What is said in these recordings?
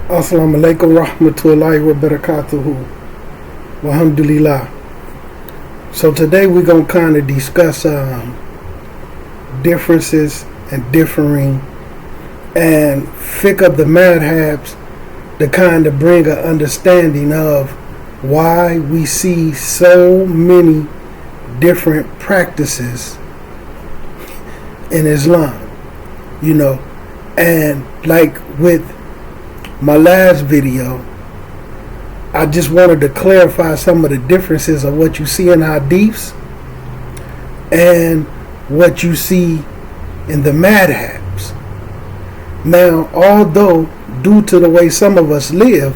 Assalamu alaikum rahmatullahi wa barakatuhu. Walhamdulillah. So today we're going to kind of discuss differences and differing and pick up the madhabs to kind of bring an understanding of why we see so many different practices in Islam, and like with my last video, I just wanted to clarify some of the differences of what you see in hadiths and what you see in the madhabs. Now, although due to the way some of us live,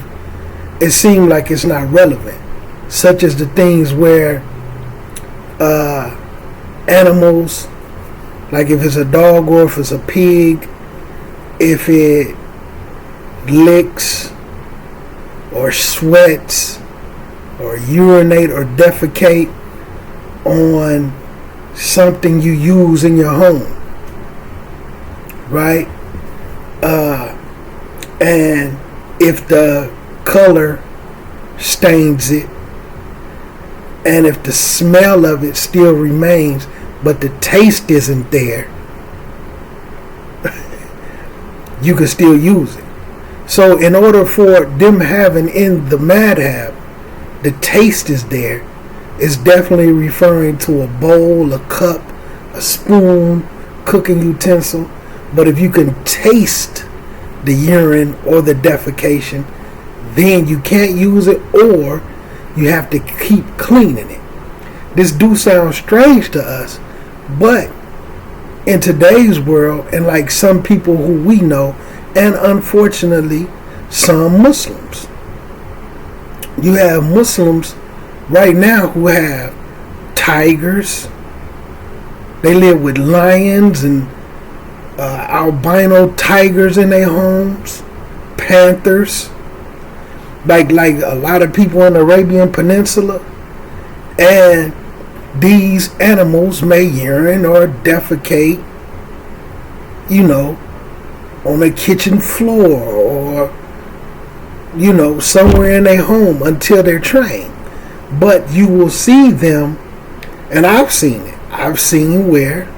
it seems like it's not relevant, such as the things where animals, like if it's a dog or if it's a pig, if it licks or sweats or urinate or defecate on something you use in your home, right? And if the color stains it, and if the smell of it still remains but the taste isn't there, you can still use it. So in order for them having in the madhab, the taste is there, it's definitely referring to a bowl, a cup, a spoon, cooking utensil. But if you can taste the urine or the defecation, then you can't use it, or you have to keep cleaning it. This do sound strange to us, but in today's world, and like some people who we know, and unfortunately some Muslims, you have Muslims right now who have tigers. They live with lions and albino tigers in their homes, panthers, like a lot of people in the Arabian Peninsula. And these animals may urine or defecate, on a kitchen floor or, somewhere in their home until they're trained. But you will see them, and I've seen it. I've seen where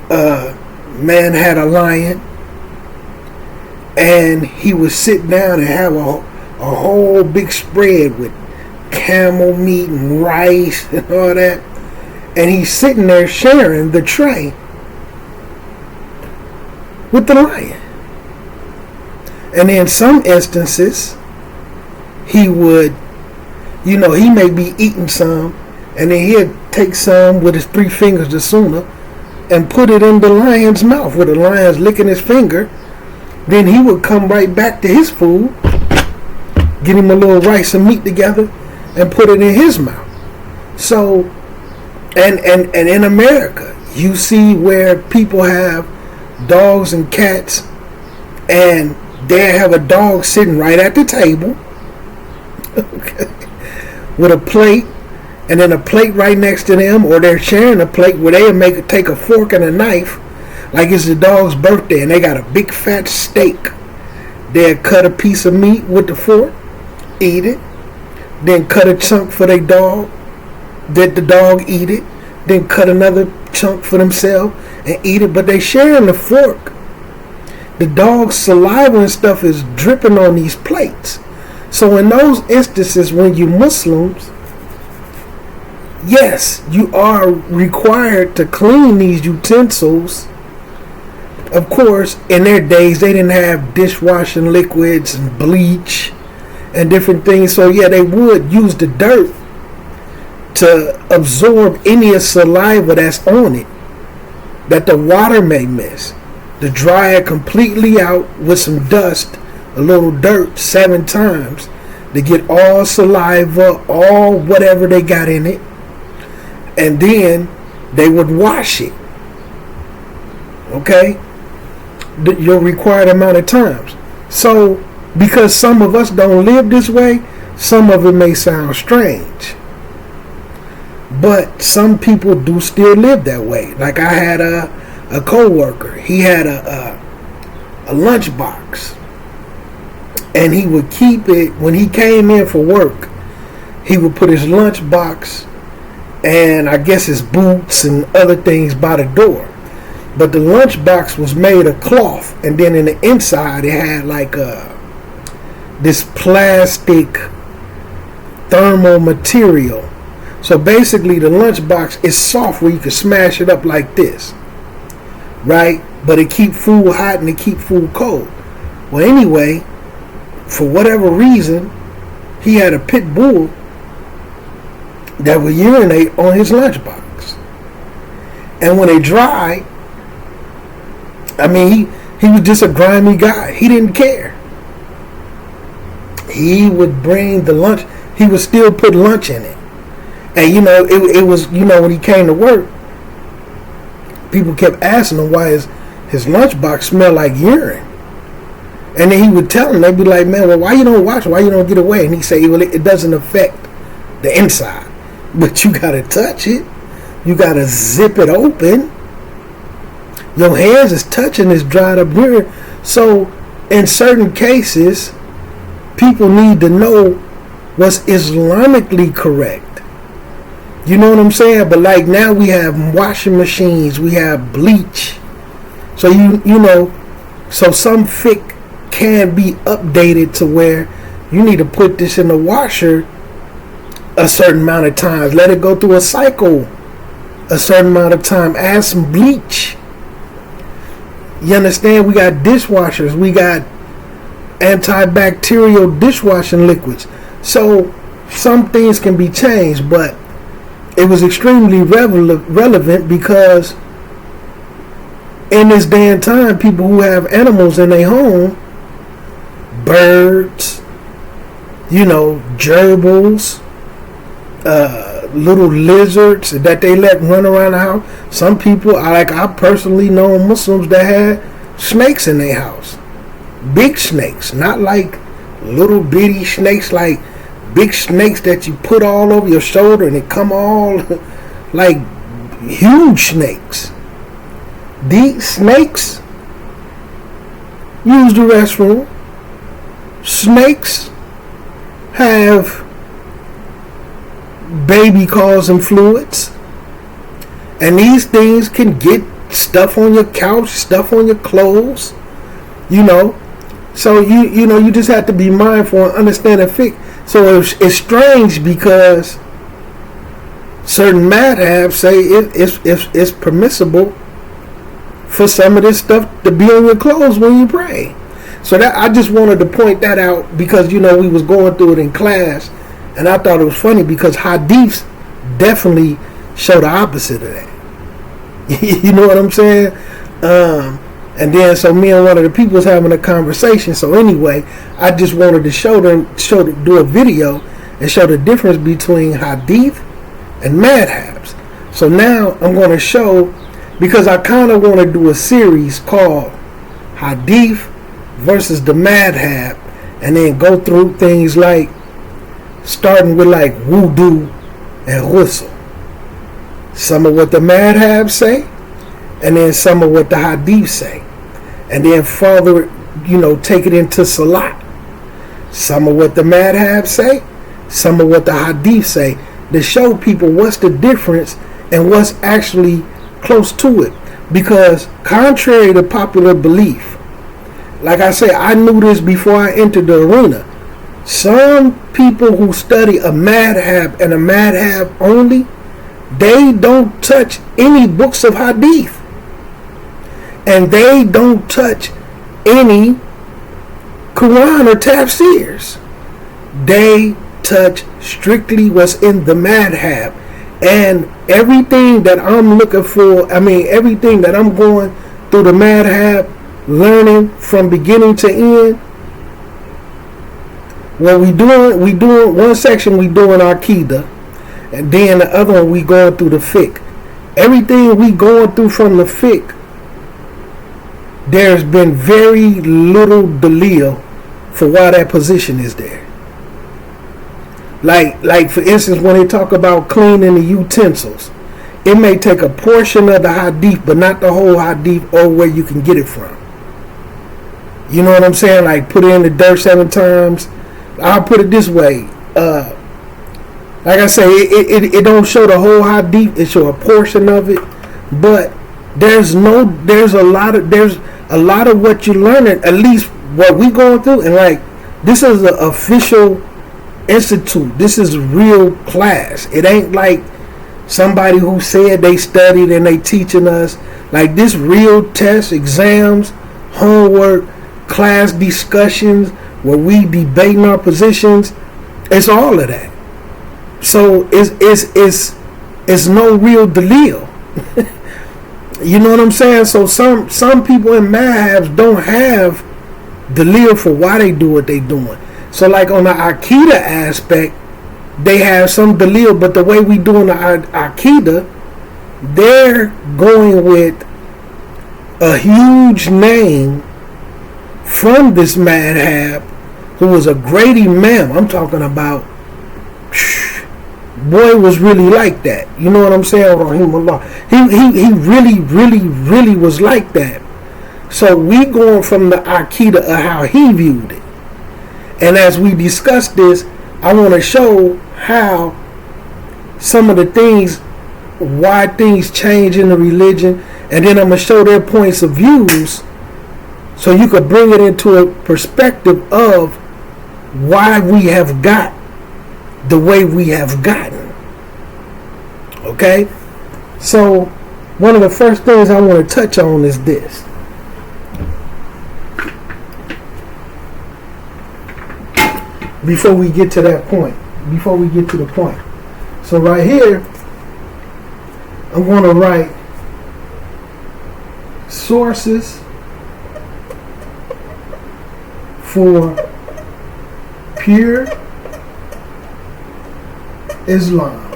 a man had a lion and he would sit down and have a whole big spread with camel meat and rice and all that, and he's sitting there sharing the tray with the lion. And in some instances, he would, he may be eating some, and then he'd take some with his 3 fingers of sunnah and put it in the lion's mouth, with the lion's licking his finger. Then he would come right back to his food, get him a little rice and meat together, and put it in his mouth. So, and in America, you see where people have dogs and cats, and they have a dog sitting right at the table, okay, with a plate, and then a plate right next to them, or they're sharing a plate where they'll take a fork and a knife, like it's the dog's birthday, and they got a big fat steak. They'll cut a piece of meat with the fork, eat it, then cut a chunk for their dog, let the dog eat it, then cut another chunk for themselves and eat it, but they sharing the fork. The dog's saliva and stuff is dripping on these plates. So in those instances, when you Muslims, yes, you are required to clean these utensils. Of course, in their days, they didn't have dishwashing liquids and bleach and different things. So yeah, they would use the dirt to absorb any saliva that's on it, that the water may miss, to dry it completely out with some dust, a little dirt 7 times, to get all saliva, all whatever they got in it, and then they would wash it, okay, your required amount of times. So because some of us don't live this way, some of it may sound strange. But some people do still live that way. Like I had a co-worker. He had a lunchbox. and he would keep it when he came in for work. He would put his lunchbox and I guess his boots and other things by the door. But the lunchbox was made of cloth, and then in the inside it had like this plastic thermal material. So basically the lunchbox is soft where you can smash it up like this, right? But it keep food hot and it keep food cold. Well, anyway, for whatever reason, he had a pit bull that would urinate on his lunchbox. And when it dried, I mean, he was just a grimy guy. He didn't care. He would bring the lunch. He would still put lunch in it. And, you know, it was, you know, when he came to work, people kept asking him why his lunchbox smelled like urine. And then he would tell them, they'd be like, man, well, why you don't wash it? Why you don't get away? And he'd say, well, it doesn't affect the inside. But you got to touch it. You got to zip it open. Your hands is touching this dried up urine. So in certain cases, people need to know what's Islamically correct. You know what I'm saying? But like now we have washing machines, we have bleach. So you know, so some fiqh can be updated to where you need to put this in the washer a certain amount of times. Let it go through a cycle a certain amount of time. Add some bleach. You understand? We got dishwashers. We got antibacterial dishwashing liquids. So some things can be changed, but it was extremely relevant because in this day and time, people who have animals in their home, birds, you know, gerbils, little lizards that they let run around the house. Some people, I personally know Muslims that had snakes in their house. Big snakes, not like little bitty snakes, like big snakes that you put all over your shoulder and it come all like huge snakes. These snakes use the restroom. Snakes have baby causing fluids, and these things can get stuff on your couch, stuff on your clothes, you know. So you know, you just have to be mindful and understand the fiqh. So it's strange because certain madhabs say it's permissible for some of this stuff to be on your clothes when you pray. So that I just wanted to point that out because, you know, we was going through it in class, and I thought it was funny because hadiths definitely show the opposite of that. You know what I'm saying? And then so me and one of the people was having a conversation. So anyway, I just wanted to do a video and show the difference between hadith and madhabs. So now I'm going to show, because I kind of want to do a series called Hadith versus the madhab, and then go through things like starting with like wudu and ghusl. Some of what the madhabs say, and then some of what the hadith say, and then further, you know, take it into salat. Some of what the madhabs say, some of what the hadith say, to show people what's the difference and what's actually close to it. Because contrary to popular belief, like I say, I knew this before I entered the arena. Some people who study a madhab and a madhab only, they don't touch any books of hadith, and they don't touch any Quran or tafsirs. They touch strictly what's in the madhab. And everything that I'm looking for, everything that I'm going through the madhab, learning from beginning to end, what we doing one section we doing Aqidah, and then the other one we going through the fiqh. Everything we going through from the fiqh, there's been very little dalil for why that position is there. Like for instance, when they talk about cleaning the utensils, it may take a portion of the hadith, but not the whole hadith or where you can get it from. You know what I'm saying? Like put it in the dirt 7 times. I'll put it this way. Like I say, it don't show the whole hadith. It show a portion of it, but there's a lot of what you learn. At least what we going through, and like this is an official institute. This is real class. It ain't like somebody who said they studied and they teaching us. Like this real tests, exams, homework, class discussions where we debating our positions. It's all of that. So it's no real dalil. You know what I'm saying? So some people in madhabs don't have dalil for why they do what they doing. So like on the Aqidah aspect, they have some dalil, but the way we doing the Aqidah, they're going with a huge name from this madhab who was a great imam. I'm talking about, boy, was really like that. You know what I'm saying? He really was like that. So we going from the Aqidah of how he viewed it. And as we discuss this, I want to show how some of the things, why things change in the religion, and then I'm going to show their points of views so you could bring it into a perspective of why we have got the way we have gotten. Okay? So one of the first things I want to touch on is this. Before we get to that point, before we get to the point. So right here, I'm going to write sources for pure Islam.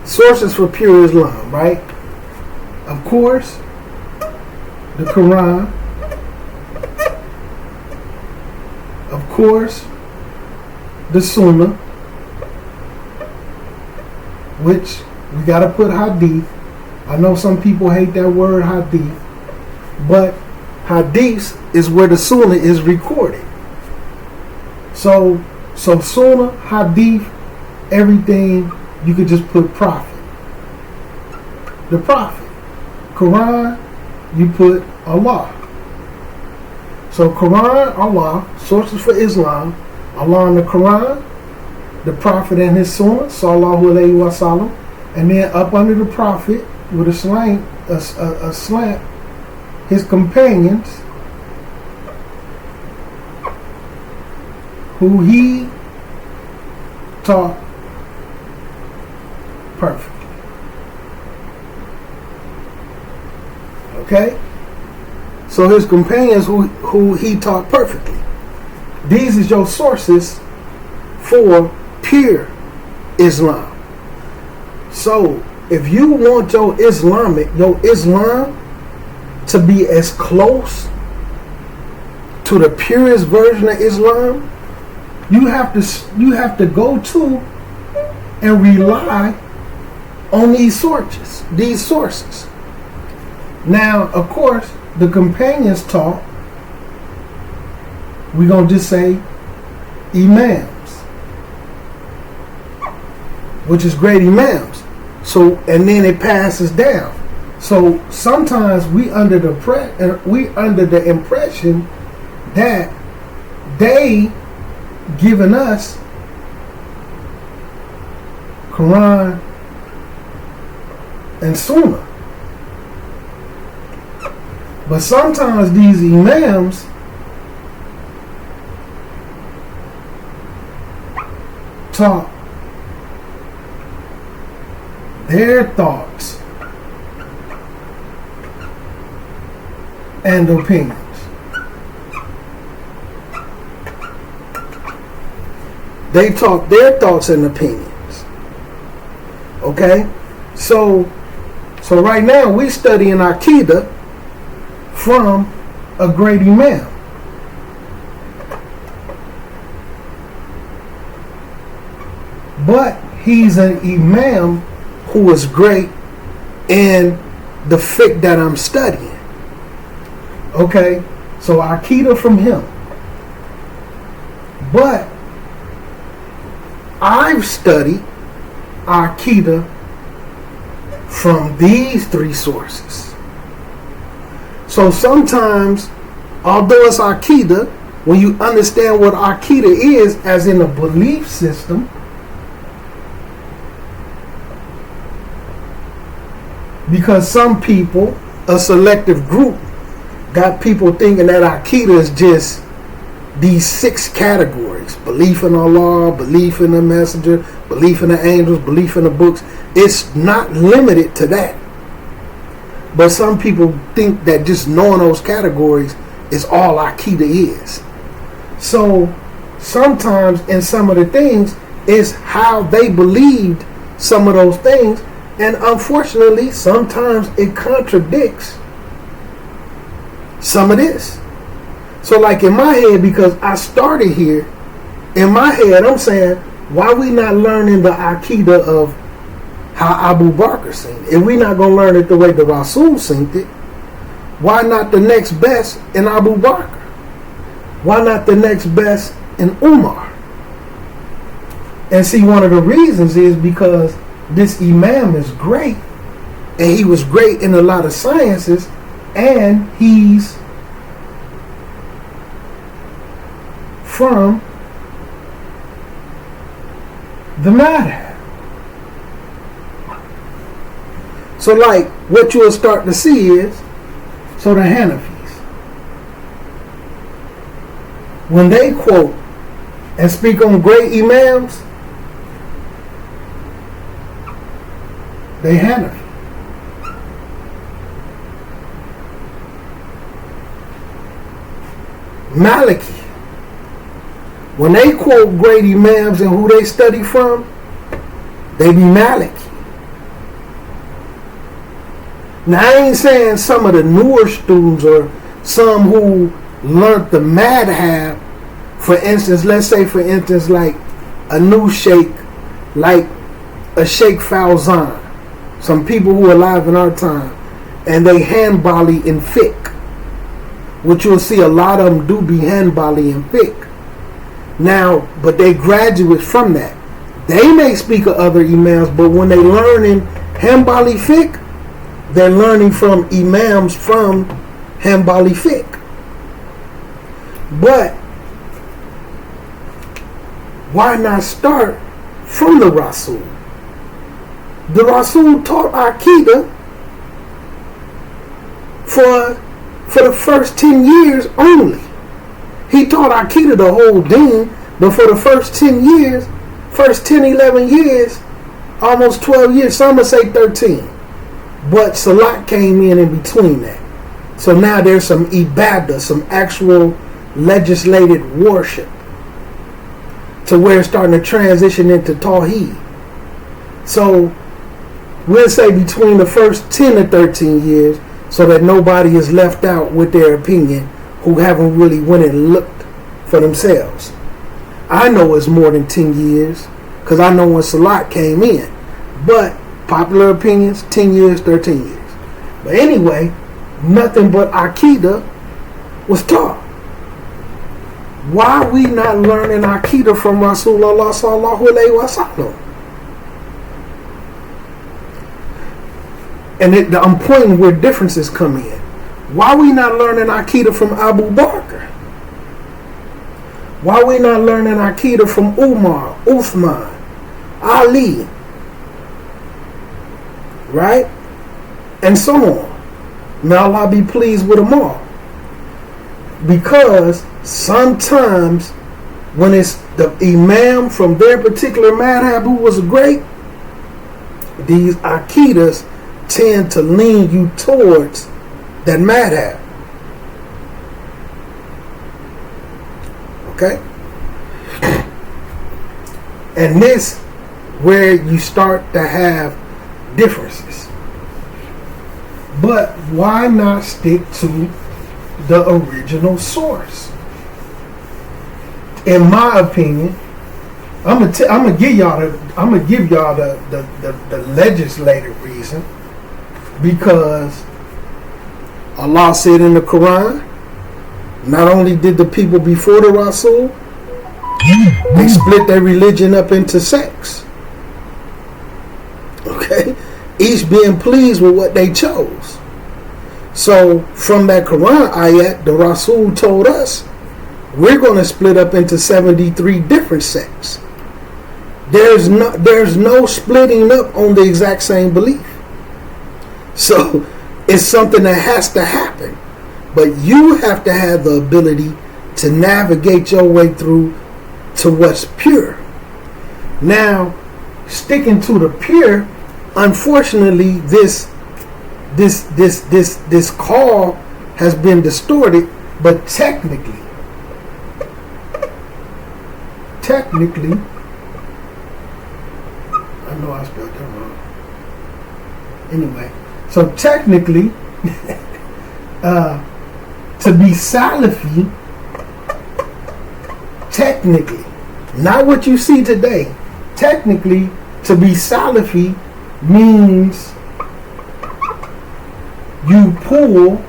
Sources for pure Islam, right? Of course, the Quran. Of course, the Sunnah, which we got to put hadith. I know some people hate that word hadith, but hadith is where the Sunnah is recorded. So Sunnah, hadith, everything, you could just put prophet. The prophet. Quran, you put Allah. So Quran, Allah, sources for Islam, Allah and the Quran, the Prophet and his Sunnah, sallallahu alayhi wa sallam, and then up under the Prophet with a slant, his companions, who he taught perfectly. Okay? So his companions who he taught perfectly. These is your sources for pure Islam. So if you want your Islam to be as close to the purest version of Islam, you have to go to and rely on these sources. Now, of course, the companions taught, we're going to just say imams, which is great imams. So, and then it passes down. So sometimes we under the impression that they giving us Quran and Sunnah. But sometimes these imams taught their thoughts and opinions. They taught their thoughts and opinions. Okay? So right now we studying Aqidah from a great imam. But he's an imam who is great in the fiqh that I'm studying. Okay, so Aqidah from him. But I've studied Aqidah from these three sources. So sometimes, although it's Aqidah, when you understand what Aqidah is as in a belief system, because some people, a selective group, got people thinking that Aqidah is just these 6 categories: belief in Allah, belief in the messenger, belief in the angels, belief in the books. It's not limited to that. But some people think that just knowing those categories is all Aqidah is. So sometimes in some of the things is how they believed some of those things, and unfortunately sometimes it contradicts some of this. So like in my head, because I started here, in my head I'm saying, why we not learning the Aqidah of how Abu Bakr seen it? If we not going to learn it the way the Rasul seen it, why not the next best in Abu Bakr? Why not the next best in Umar? And see, one of the reasons is because this Imam is great, and he was great in a lot of sciences, and he's from the madhab. So like what you'll start to see is, so the Hanafis, when they quote and speak on great Imams, they Hanafi. Maliki, when they quote great Imams and who they study from, they be Maliki. Now I ain't saying some of the newer students or some who learned the madhab, for instance, let's say for instance like a new sheikh, like a Sheikh Fawzan, some people who are alive in our time, and they Hanbali in fiqh, which you'll see a lot of them do be Hanbali in fiqh. Now, but they graduates from that. They may speak of other imams, but when they learn in Hanbali fiqh, they're learning from imams from Hanbali fiqh. But why not start from the Rasul? The Rasul taught Aqidah for the first 10 years only. He taught Aqidah the whole deen, but for the first 10 years, first 10, 11 years, almost 12 years, some would say 13. But Salat came in between that. So now there's some ibadah, some actual legislated worship, to where it's starting to transition into Tawheed. So we'll say between the first 10 to 13 years, so that nobody is left out with their opinion who haven't really went and looked for themselves. I know it's more than 10 years because I know when Salat came in. But popular opinions, 10 years, 13 years. But anyway, nothing but Aqidah was taught. Why are we not learning Aqidah from Rasulullah sallallahu alaihi wasallam? And I'm pointing where differences come in. Why are we not learning Aqidah from Abu Bakr? Why are we not learning Aqidah from Umar, Uthman, Ali? Right? And so on. May Allah be pleased with them all. Because sometimes when it's the Imam from their particular madhab who was great, these Aqidahs tend to lean you towards that madhab. Okay? And this where you start to have differences. But why not stick to the original source? In my opinion, I'm gonna give y'all the legislative reason, because Allah said in the Quran, not only did the people before the Rasul, they split their religion up into sects. Okay? Each being pleased with what they chose. So from that Quran ayat, the Rasul told us, we're going to split up into 73 different sects. There's no splitting up on the exact same belief. So it's something that has to happen. But you have to have the ability to navigate your way through to what's pure. Now, sticking to the pure, unfortunately, this call has been distorted, but technically, I know I spelled that wrong. Anyway, so technically, to be Salafi, technically, not what you see today, technically, to be Salafi means you pull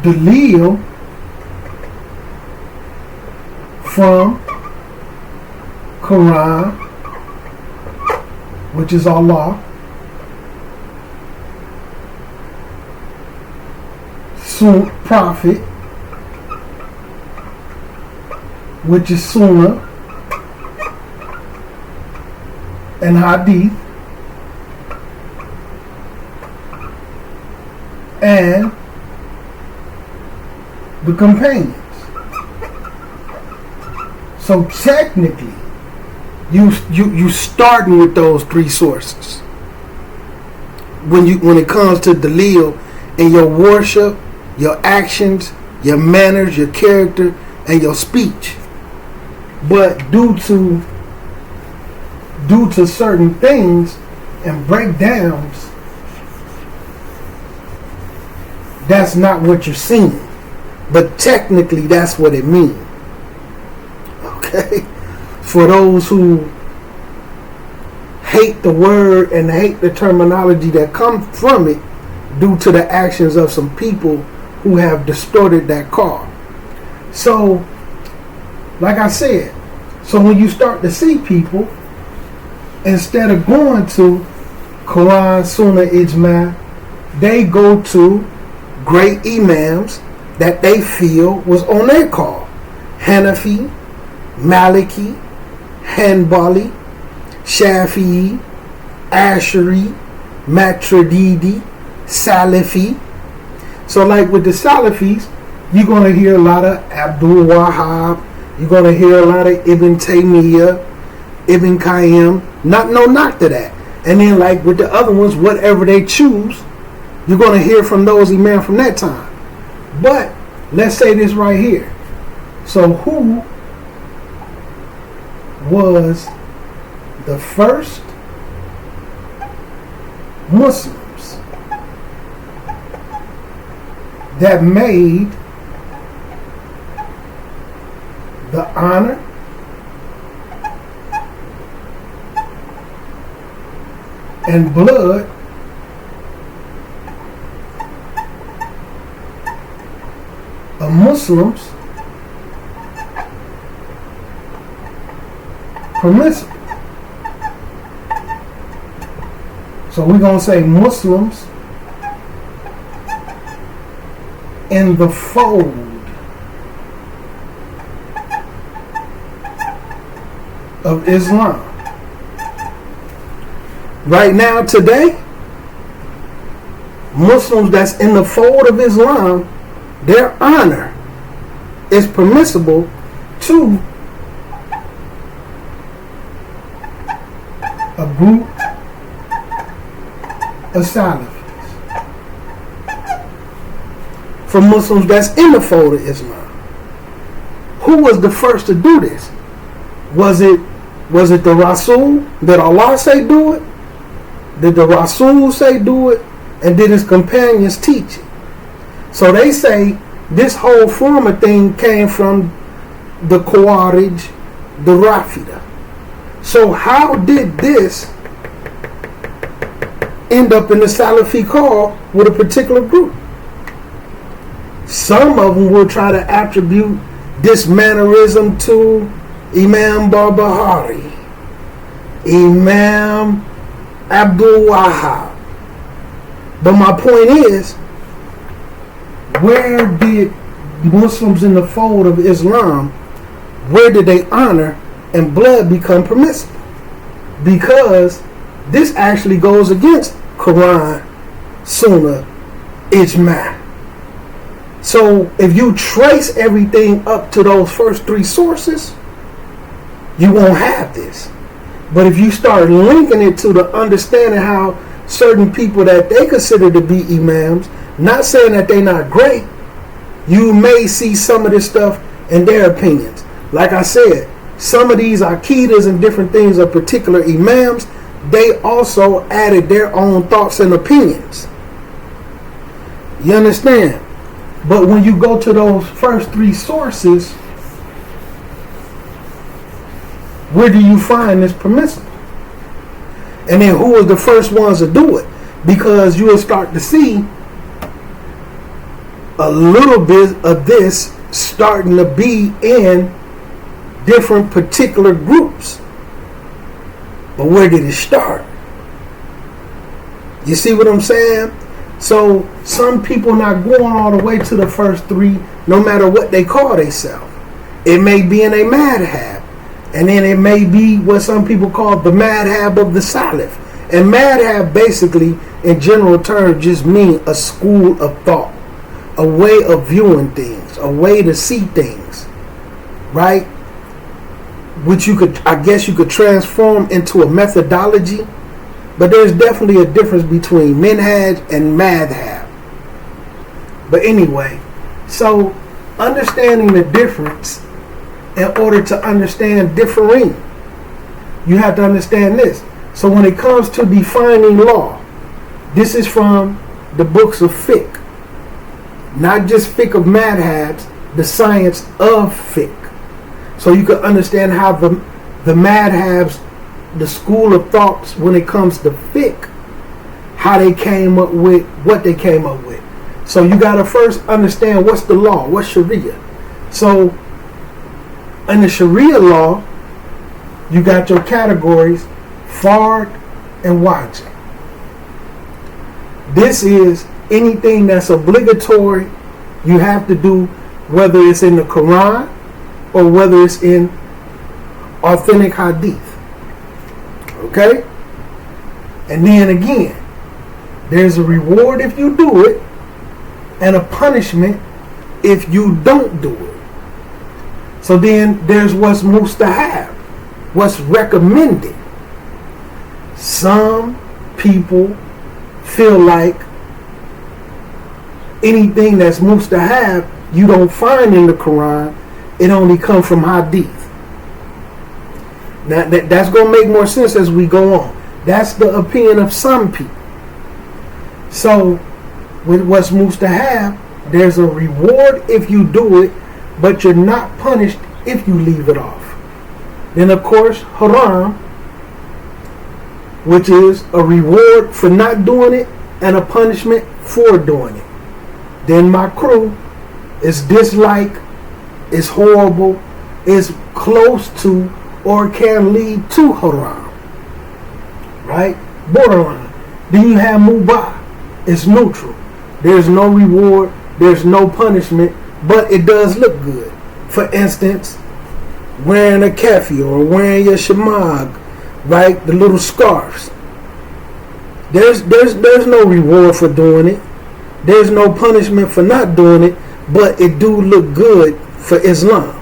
Dalil from Quran, which is Allah, Prophet, which is Sunnah, and Hadith, and the companions. So technically, you starting with those three sources. When it comes to Dalil in your worship, your actions, your manners, your character, and your speech. But due to certain things and breakdowns, that's not what you're seeing. But technically, that's what it means. Okay? For those who hate the word and hate the terminology that comes from it due to the actions of some people who have distorted that call. So, like I said, so when you start to see people, instead of going to Quran, Sunnah, Ijma, they go to great imams that they feel was on their call. Hanafi, Maliki, Hanbali, Shafi'i, Ashari, Maturididi, Salafi. So like with the Salafis, you're going to hear a lot of Abdul Wahhab, you're going to hear a lot of Ibn Taymiyyah, Ibn Qayyim, no knock to that. And then like with the other ones, whatever they choose, you're going to hear from those imams from that time. But let's say this right here. So who was the first Muslims that made the honor and blood of Muslims permissible? So we're going to say Muslims in the fold of Islam. Right now, today, Muslims that's in the fold of Islam, their honor is permissible to a group of Salafis. For Muslims that's in the fold of Islam. Who was the first to do this? Was it the Rasul? Did Allah say do it? Did the Rasul say do it? And did his companions teach it? So they say this whole former thing came from the Khawarij, the Rafida. So how did this end up in the Salafi call with a particular group? Some of them will try to attribute this mannerism to Imam Barbahari, Imam Abdul Wahab. But my point is, where did Muslims in the fold of Islam, where did they honor and blood become permissible? Because this actually goes against Quran, Sunnah, Ijma. So if you trace everything up to those first three sources, you won't have this. But if you start linking it to the understanding how certain people that they consider to be imams, not saying that they're not great, you may see some of this stuff in their opinions. Like I said, some of these aqidas and different things of particular imams, they also added their own thoughts and opinions. You understand? But when you go to those first three sources, where do you find this permissible? And then who are the first ones to do it? Because you will start to see a little bit of this starting to be in different particular groups. But where did it start? You see what I'm saying? So some people not going all the way to the first three, no matter what they call themselves. It may be in a madhab, and then it may be what some people call the madhab of the Salaf. And madhab basically, in general terms, just mean a school of thought, a way of viewing things, a way to see things, right? Which you could, I guess you could transform into a methodology. But there's definitely a difference between minhaj and madhab. But anyway, so understanding the difference in order to understand differing, you have to understand this. So when it comes to defining law, this is from the books of fiqh. Not just fiqh of madhabs, the science of fiqh. So you can understand how the madhabs, the school of thoughts when it comes to fiqh, how they came up with what they came up with. So you got to first understand what's the law, what's Sharia. So in the Sharia law, you got your categories, fard and wajib. This is anything that's obligatory you have to do, whether it's in the Quran or whether it's in authentic hadith. Okay? And then again, there's a reward if you do it and a punishment if you don't do it. So then there's what's mustahab, what's recommended. Some people feel like anything that's mustahab you don't find in the Quran, it only comes from hadith. Now that's going to make more sense as we go on. That's the opinion of some people. So with what's mustahab, there's a reward if you do it, but you're not punished if you leave it off. Then of course haram, which is a reward for not doing it and a punishment for doing it. Then makruh is dislike, is horrible, is close to or can lead to haram. Right? Borderline. Then you have mubah. It's neutral. There's no reward, there's no punishment, but it does look good. For instance, wearing a kefi or wearing your shamag, right? The little scarves. There's no reward for doing it. There's no punishment for not doing it, but it do look good for Islam.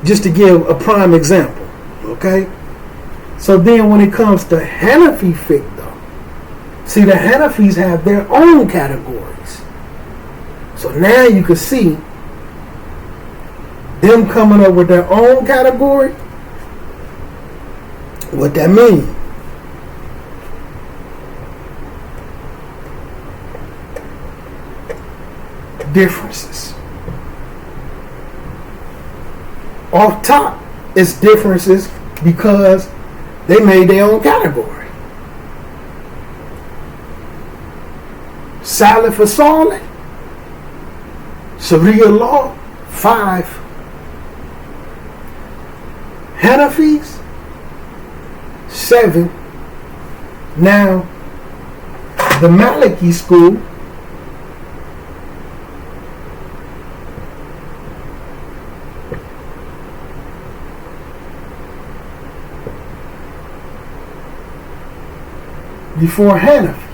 Just to give a prime example, okay? So then when it comes to Hanafi fiqh though, see the Hanafis have their own categories. So now you can see them coming up with their own category. What that means. Differences. Off top, it's differences because they made their own category. Salaf for Salih, Sharia law, 5. Hanafis, 7. Now, the Maliki school, before Hanafi.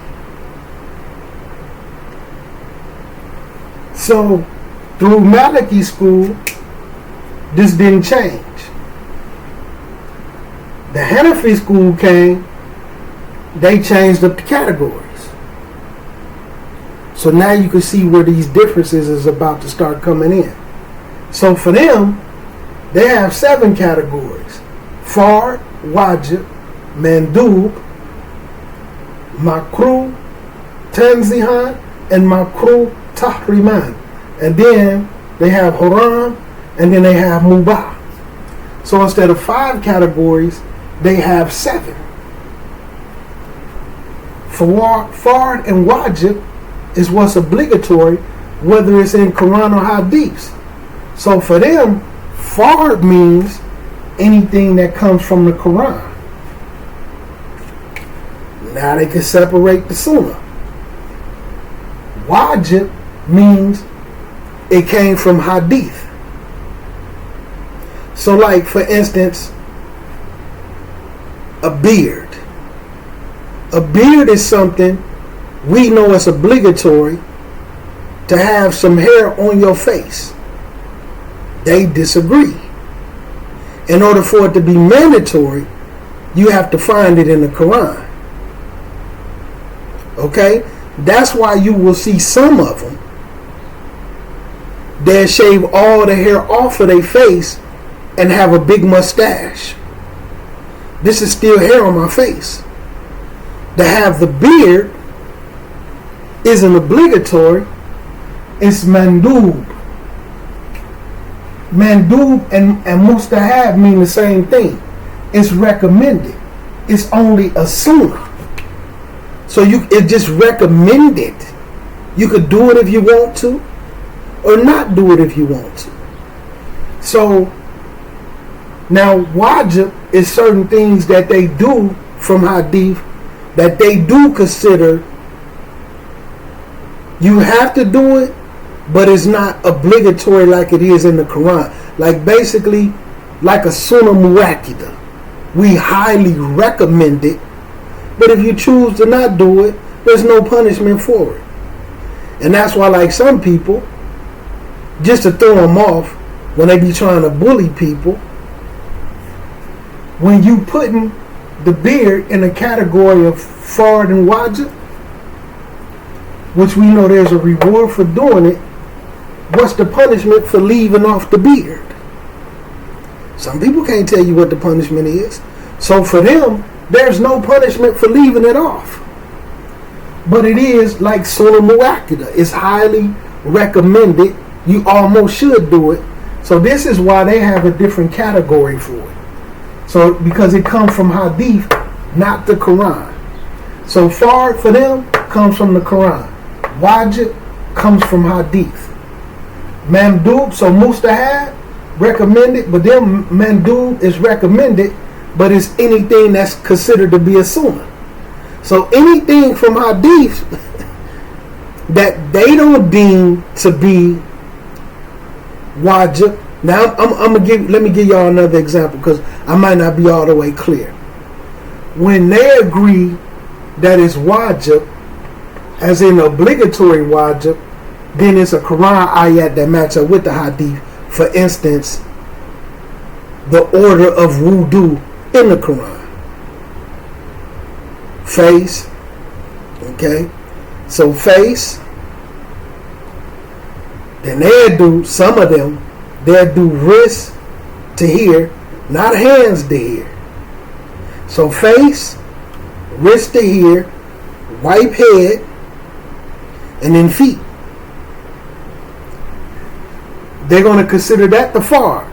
So, through Maliki school, this didn't change. The Hanafi school came, they changed up the categories. So now you can see where these differences is about to start coming in. So for them, they have 7 categories. Fard, Wajib, Mandub, Makruh, Tanzihan, and Makruh Tahriman. And then they have Haram, and then they have Mubah. So instead of 5 categories, they have 7. Fard and Wajib is what's obligatory, whether it's in Quran or Hadiths. So for them, Fard means anything that comes from the Quran. Now they can separate the Sunnah. Wajib means it came from Hadith. So like, for instance, a beard. A beard is something we know it's obligatory to have some hair on your face. They disagree. In order for it to be mandatory, you have to find it in the Quran. Okay? That's why you will see some of them, they'll shave all the hair off of their face and have a big mustache. This is still hair on my face. To have the beard isn't obligatory, it's mandub. Mandub and mustahab mean the same thing. It's recommended. It's only a sunnah. So it's just recommended. You could do it if you want to, or not do it if you want to. So now wajib is certain things that they do from hadith that they do consider you have to do it, but it's not obligatory like it is in the Quran. Like basically, like a sunnah muakkida. We highly recommend it, but if you choose to not do it, there's no punishment for it. And that's why, like some people, just to throw them off, when they be trying to bully people, when you putting the beard in the category of fard and wajib, which we know there's a reward for doing it, what's the punishment for leaving off the beard? Some people can't tell you what the punishment is. So for them, there's no punishment for leaving it off. But it is like sunnah muakkida. It's highly recommended. You almost should do it. So this is why they have a different category for it. So because it comes from hadith, not the Quran. So fard for them comes from the Quran. Wajib comes from hadith. Mandub, so mustahab, recommended, but then mandub is recommended, but it's anything that's considered to be a sunnah. So anything from hadith that they don't deem to be wajib. Now let me give y'all another example, because I might not be all the way clear. When they agree that it's wajib, as in obligatory wajib, then it's a Quran ayat that match up with the hadith. For instance, the order of wudu in the Quran. Face, okay? So face, then they'll do, some of them, they'll do wrist to here, not hands to here. So face, wrist to here, wipe head, and then feet. They're going to consider that the fard.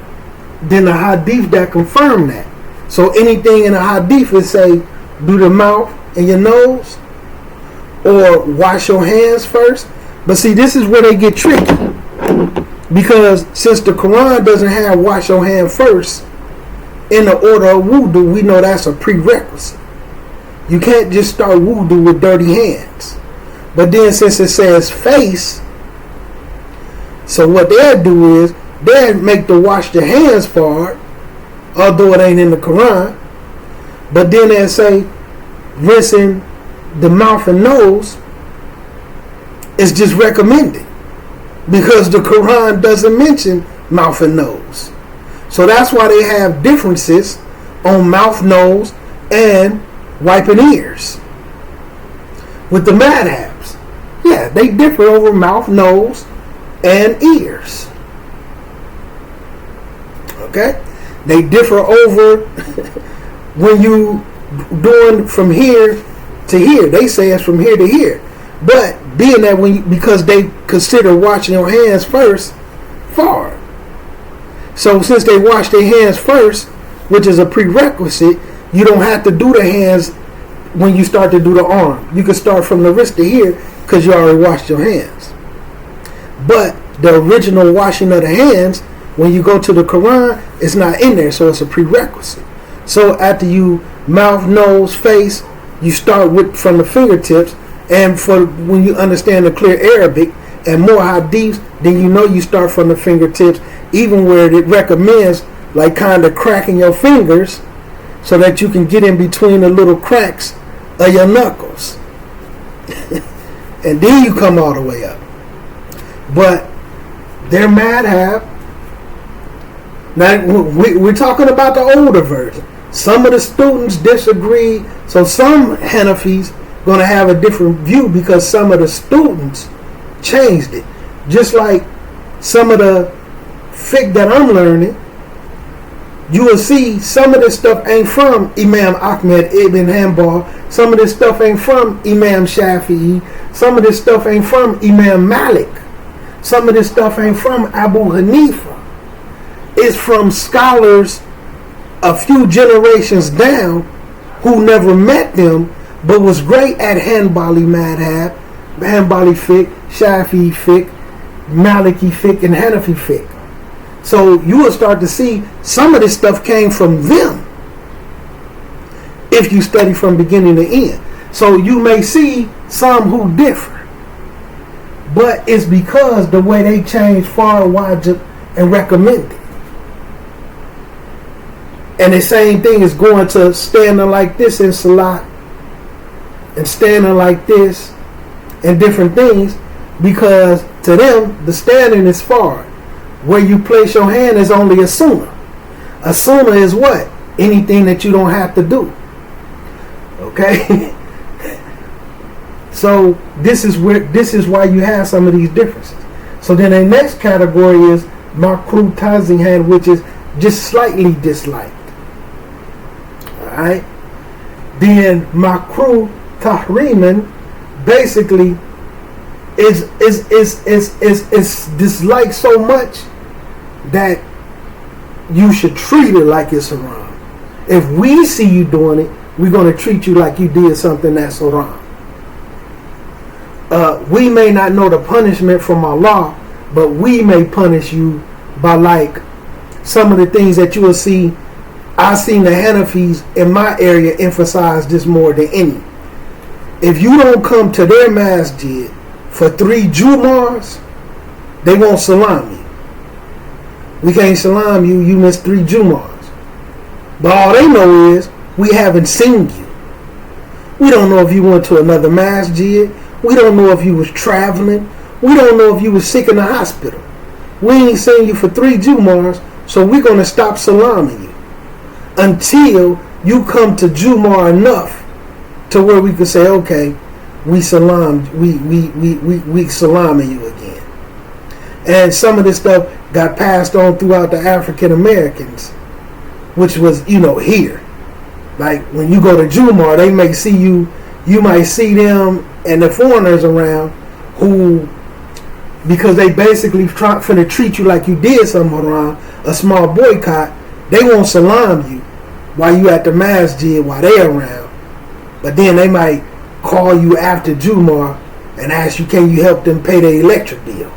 Then the hadith that confirm that. So anything in the hadith would say, do the mouth and your nose, or wash your hands first. But see, this is where they get tricky. Because since the Quran doesn't have wash your hand first in the order of wudu, we know that's a prerequisite. You can't just start wudu with dirty hands. But then since it says face, so what they'll do is they'll make the wash the hands part, although it ain't in the Quran. But then they'll say rinsing the mouth and nose is just recommended, because the Quran doesn't mention mouth and nose. So that's why they have differences on mouth, nose, and wiping ears. With the madhabs, yeah, they differ over mouth, nose, and ears. Okay? They differ over when you doing from here to here. They say it's from here to here. But being that because they consider washing your hands first, far. So since they wash their hands first, which is a prerequisite, you don't have to do the hands when you start to do the arm. You can start from the wrist to here because you already washed your hands. But the original washing of the hands, when you go to the Quran, it's not in there, so it's a prerequisite. So after you mouth, nose, face, you start with from the fingertips. And for when you understand the clear Arabic and more hadiths, then you know you start from the fingertips, even where it recommends like kind of cracking your fingers so that you can get in between the little cracks of your knuckles. And then you come all the way up. But they're madhab. Now we're talking about the older version. Some of the students disagree. So some Hanafis going to have a different view because some of the students changed it. Just like some of the fiqh that I'm learning, you will see some of this stuff ain't from Imam Ahmed ibn Hanbal. Some of this stuff ain't from Imam Shafi'i. Some of this stuff ain't from Imam Malik. Some of this stuff ain't from Abu Hanifa. It's from scholars a few generations down who never met them, but was great at Hanbali madhab, Hanbali fiqh, Shafi'i fiqh, Maliki fiqh, and Hanafi fiqh. So you will start to see some of this stuff came from them if you study from beginning to end. So you may see some who differ, but it's because the way they change far, wajib, and recommended. And the same thing is going to standing like this in Salat and standing like this and different things, because to them the standing is far. Where you place your hand is only a sunnah. A sunnah is what? Anything that you don't have to do. Okay? So this is why you have some of these differences. So then the next category is makruh tazihan, which is just slightly disliked. Alright? Then makruh tahriman basically is disliked so much that you should treat it like it's haram. If we see you doing it, we're going to treat you like you did something that's haram. We may not know the punishment from Allah, but we may punish you by like some of the things that you will see. I've seen the Hanafis in my area emphasize this more than any. If you don't come to their masjid for 3 Jum'ahs, they won't salam you. We can't salam you, you missed 3 Jum'ahs. But all they know is, we haven't seen you. We don't know if you went to another masjid. We don't know if you was traveling. We don't know if you was sick in the hospital. We ain't seen you for 3 Jum'ahs, so we're going to stop salaming you until you come to Jum'ah enough to where we could say, okay, we salaming you again. And some of this stuff got passed on throughout the African Americans, which was, here. Like when you go to Jum'ah, they may see you might see them and the foreigners around who, because they basically finna treat you like you did something wrong, a small boycott, they won't salam you while you at the masjid while they around. But then they might call you after Jum'ah and ask you, can you help them pay their electric bill?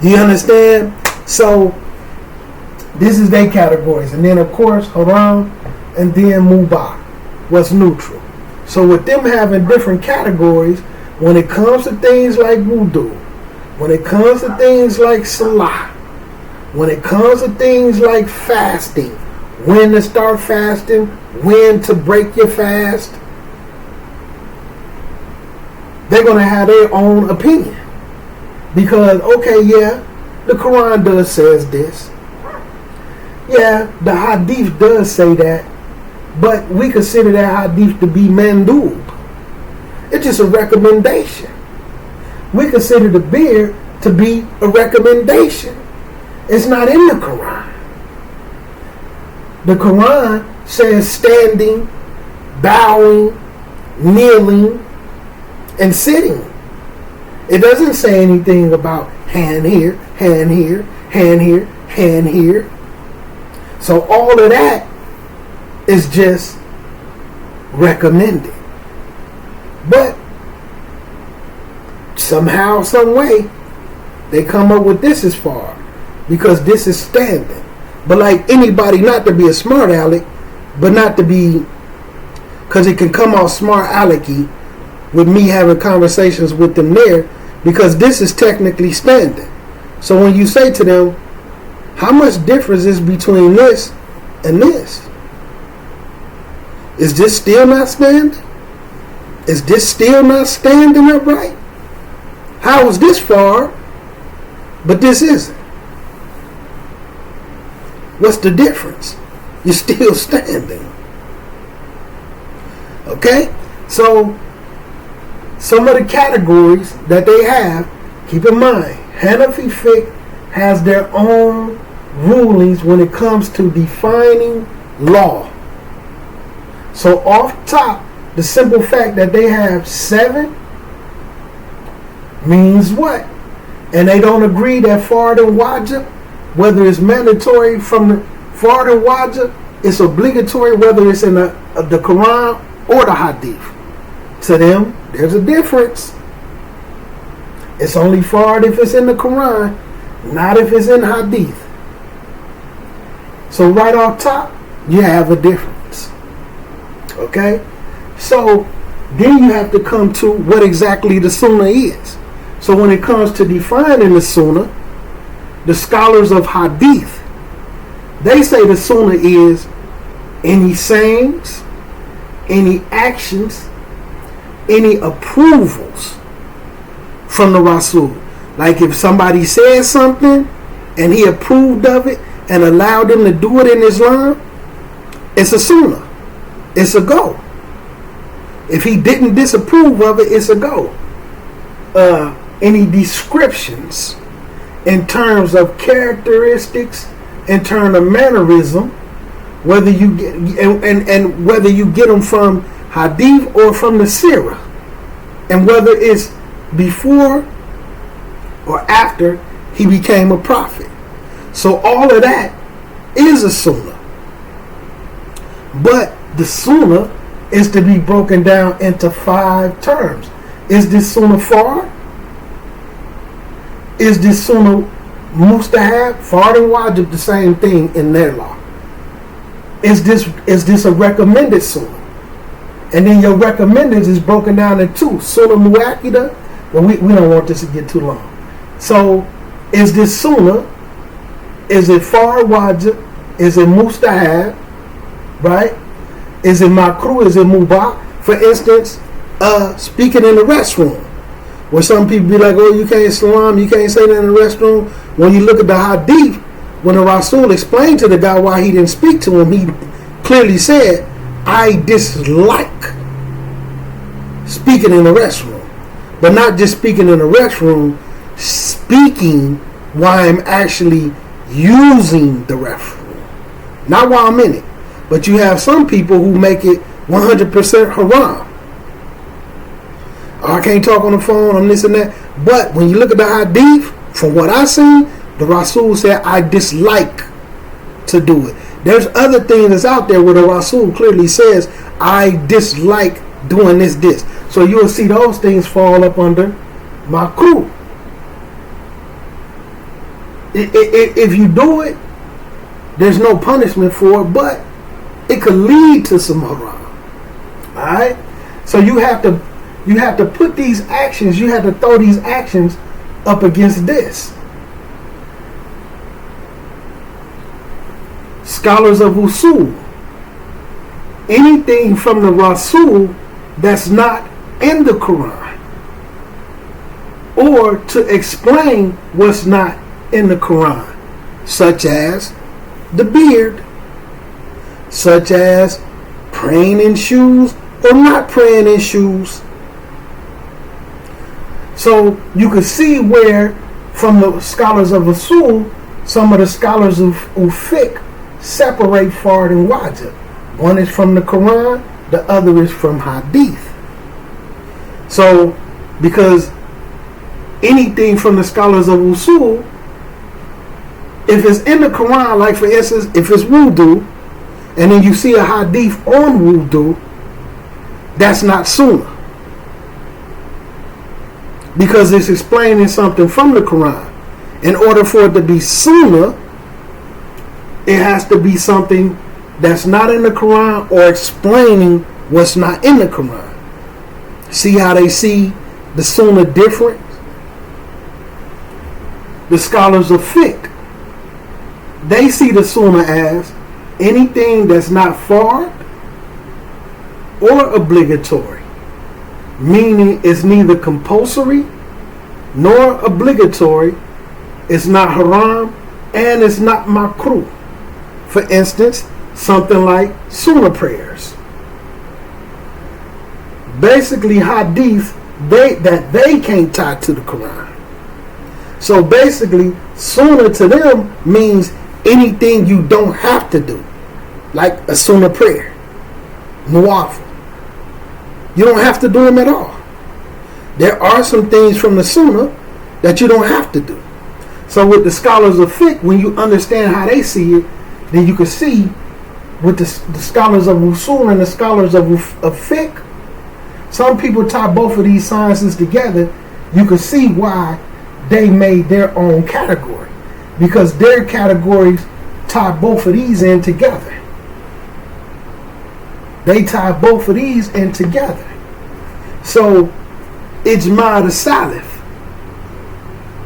You understand? So this is their categories. And then of course haram and then mubah, what's neutral. So with them having different categories, when it comes to things like wudu, when it comes to things like salah, when it comes to things like fasting, when to start fasting, when to break your fast, they're going to have their own opinion. Because, okay, yeah, the Quran does says this. Yeah, the hadith does say that. But we consider that hadith to be mandub. It's just a recommendation. We consider the beard to be a recommendation. It's not in the Quran. The Quran says standing, bowing, kneeling, and sitting. It doesn't say anything about hand here, hand here, hand here, hand here. So all of that is just recommended. But somehow, some way, they come up with this as far, because this is standing. But like anybody, not to be a smart aleck, but not to be, because it can come off smart alecky with me having conversations with them there, because this is technically standing. So when you say to them, how much difference is between this and this? Is this still not standing? Is this still not standing upright? How is this far, but this isn't? What's the difference? You're still standing. Okay? So, some of the categories that they have, keep in mind, Hanafi fiqh has their own rulings when it comes to defining law. So off top, the simple fact that they have 7 means what? And they don't agree that fard and wajib, whether it's mandatory from the fard and wajib, it's obligatory whether it's in the Quran or the hadith. To them, there's a difference. It's only fard if it's in the Quran, not if it's in hadith. So right off top, you have a difference. Okay? So then you have to come to what exactly the sunnah is. So when it comes to defining the sunnah, the scholars of hadith, they say the sunnah is any sayings, any actions, any approvals from the Rasul. Like if somebody says something and he approved of it and allowed them to do it in Islam, it's a sunnah. It's a go. If he didn't disapprove of it, it's a go. Any descriptions in terms of characteristics, in terms of mannerism, whether you get and whether you get them from hadith or from the seerah, and whether it's before or after he became a prophet. So all of that is a sunnah. But the sunnah is to be broken down into 5 terms. Is this sunnah fard? Is this sunnah mustahab? Fard and wajib, the same thing in their law. Is this a recommended sunnah? And then your recommended is broken down into sunnah muakkida. But we don't want this to get too long. So is this sunnah? Is it fard wajib? Is it mustahab? Right? Is it makruh? Is it mubah? For instance, speaking in the restroom, where some people be like, oh, you can't salam, you can't say that in the restroom. When you look at the hadith, when the Rasul explained to the guy why he didn't speak to him, he clearly said, I dislike speaking in the restroom. But not just speaking in the restroom, speaking while I'm actually using the restroom. Not while I'm in it. But you have some people who make it 100% haram. I can't talk on the phone, I'm this and that. But when you look at the hadith, from what I seen, the Rasul said, I dislike to do it. There's other things that's out there where the Rasul clearly says, I dislike doing this. So you'll see those things fall up under makruh. If you do it, there's no punishment for it, but it could lead to some haram. Alright? So you have to put these actions, you have to throw these actions up against this. Scholars of Usul, anything from the Rasul that's not in the Quran, or to explain what's not in the Quran, such as the beard, such as praying in shoes or not praying in shoes. So you can see where, from the scholars of Usul, some of the scholars of Fiqh separate Fard and Wajib. One is from the Quran, the other is from Hadith. So, because anything from the scholars of Usul, if it's in the Quran, like for instance, if it's wudu, and then you see a hadith on wudu, that's not sunnah. Because it's explaining something from the Quran. In order for it to be sunnah, it has to be something that's not in the Quran or explaining what's not in the Quran. See how they see the sunnah different? The scholars of fiqh, they see the sunnah as anything that's not fard or obligatory, meaning it's neither compulsory nor obligatory, it's not haram, and it's not makruh. For instance, something like sunnah prayers. Basically, hadith, they can't tie to the Quran. So basically, sunnah to them means anything you don't have to do, like a sunnah prayer, nawafil. You don't have to do them at all. There are some things from the sunnah that you don't have to do. So with the scholars of fiqh, when you understand how they see it, then you can see with the scholars of usul and the scholars of fiqh, some people tie both of these sciences together. You can see why they made their own category, because their categories tie both of these in together. They tie both of these in together. So ijma the salaf,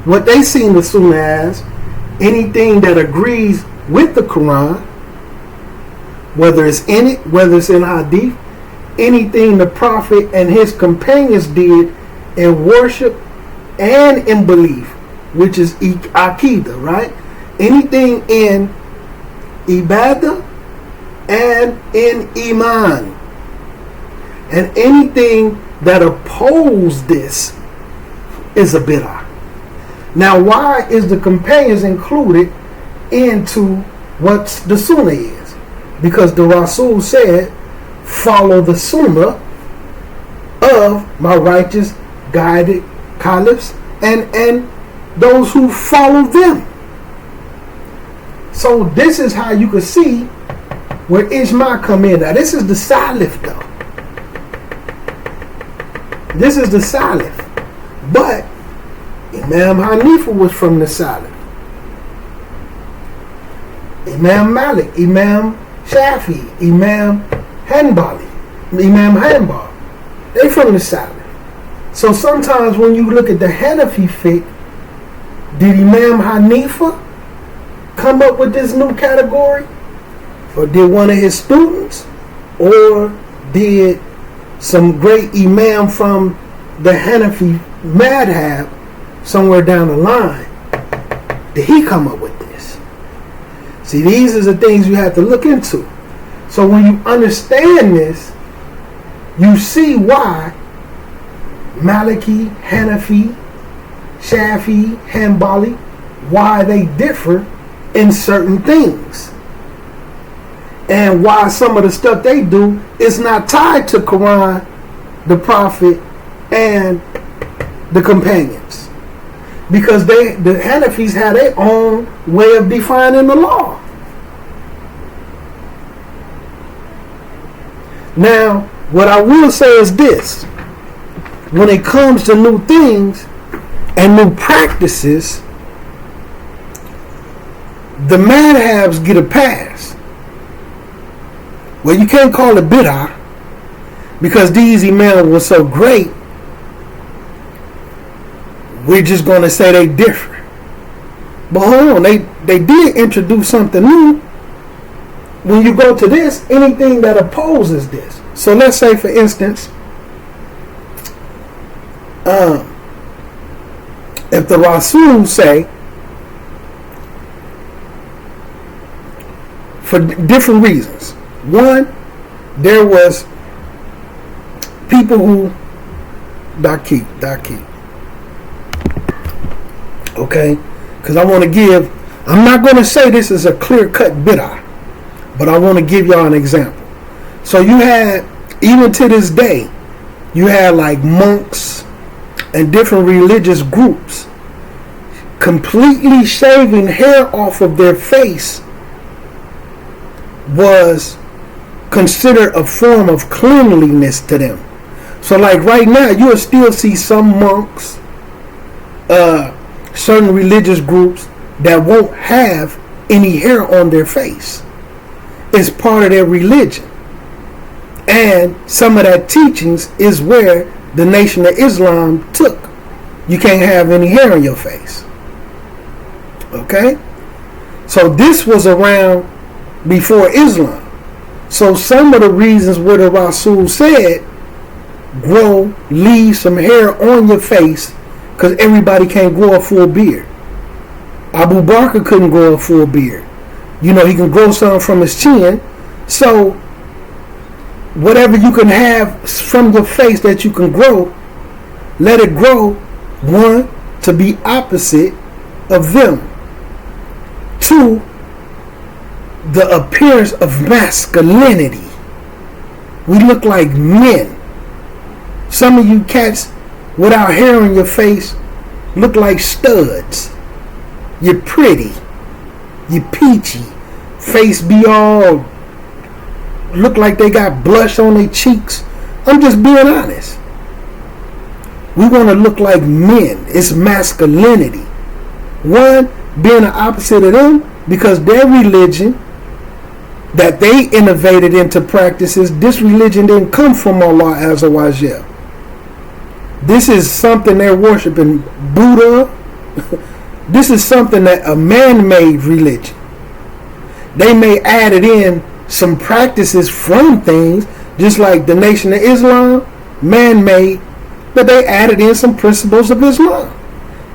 what they seen the sunnah as, anything that agrees with the Quran, whether it's in it, whether it's in hadith, anything the Prophet and his companions did in worship and in belief, which is aqidah, right? Anything in ibadah and in iman, and anything that opposes this is a bid'ah. Now, why is the companions included into what the sunnah is? Because the Rasul said, follow the sunnah of my righteous guided caliphs and those who follow them. So this is how you can see where ijma come in. Now this is the salaf though. This is the salaf. But Imam Hanifa was from the salaf. Imam Malik, Imam Shafi, Imam Hanbali, they from the salaf. So sometimes when you look at the Hanafi fiqh, did Imam Hanifa come up with this new category? Or did one of his students? Or did some great imam from the Hanafi madhab somewhere down the line, did he come up with this? See, these are the things you have to look into. So when you understand this, you see why Maliki, Hanafi, Shafi, Hanbali, why they differ in certain things. And why some of the stuff they do is not tied to Quran, the Prophet, and the companions. Because the Hanafis have their own way of defining the law. Now, what I will say is this. When it comes to new things and new practices, The madhabs get a pass. Well, you can't call it bid'ah because these imams were so great. We're just going to say they different. But hold on, they did introduce something new. When you go to this, anything that opposes this. So let's say, for instance, if the Rasul say, for different reasons. One, there was people who Daki. Okay? Because I want to give, I'm not going to say this is a clear-cut bid'ah, but I want to give y'all an example. So you had, even to this day, you had like monks and different religious groups completely shaving hair off of their face was considered a form of cleanliness to them. So like right now, you'll still see some monks, certain religious groups that won't have any hair on their face. It's part of their religion. And some of that teachings is where the Nation of Islam took. You can't have any hair on your face. Okay? So this was around before Islam. So some of the reasons where the Rasul said, leave some hair on your face, because everybody can't grow a full beard. Abu Bakr couldn't grow a full beard. You know, he can grow some from his chin. So whatever you can have from your face that you can grow, let it grow. One, to be opposite of them. Two, the appearance of masculinity. We look like men. Some of you cats without hair on your face look like studs. You're pretty. You're peachy. Face be all look like they got blush on their cheeks. I'm just being honest. We want to look like men. It's masculinity. One, being the opposite of them, because their religion that they innovated into practices, this religion didn't come from Allah Azza wa Jal. This is something they're worshiping Buddha. This is something that a man-made religion. They may add it in some practices from things, just like the Nation of Islam, man-made, but they added in some principles of Islam.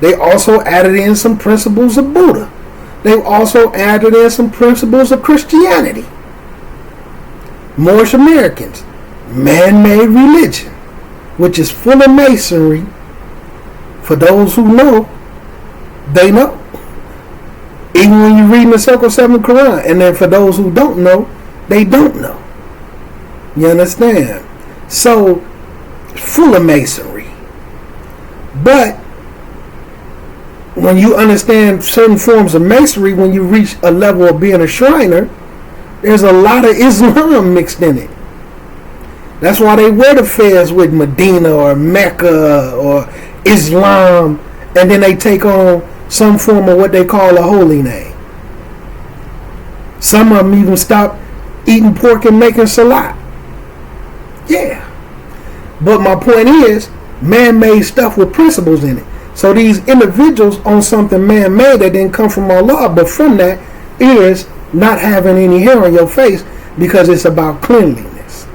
They also added in some principles of Buddha. They've also added in some principles of Christianity. Moorish Americans, man-made religion, which is full of masonry. For those who know, they know. Even when you're reading the Circle 7 Quran. And then for those who don't know, they don't know. You understand? So, full of masonry. But when you understand certain forms of masonry, when you reach a level of being a Shriner, there's a lot of Islam mixed in it. That's why they wear the fez with Medina or Mecca or Islam, and then they take on some form of what they call a holy name. Some of them even stop eating pork and making salat. Yeah. But my point is, man-made stuff with principles in it. So these individuals on something man-made that didn't come from Allah, but from that is not having any hair on your face, because it's about cleanliness.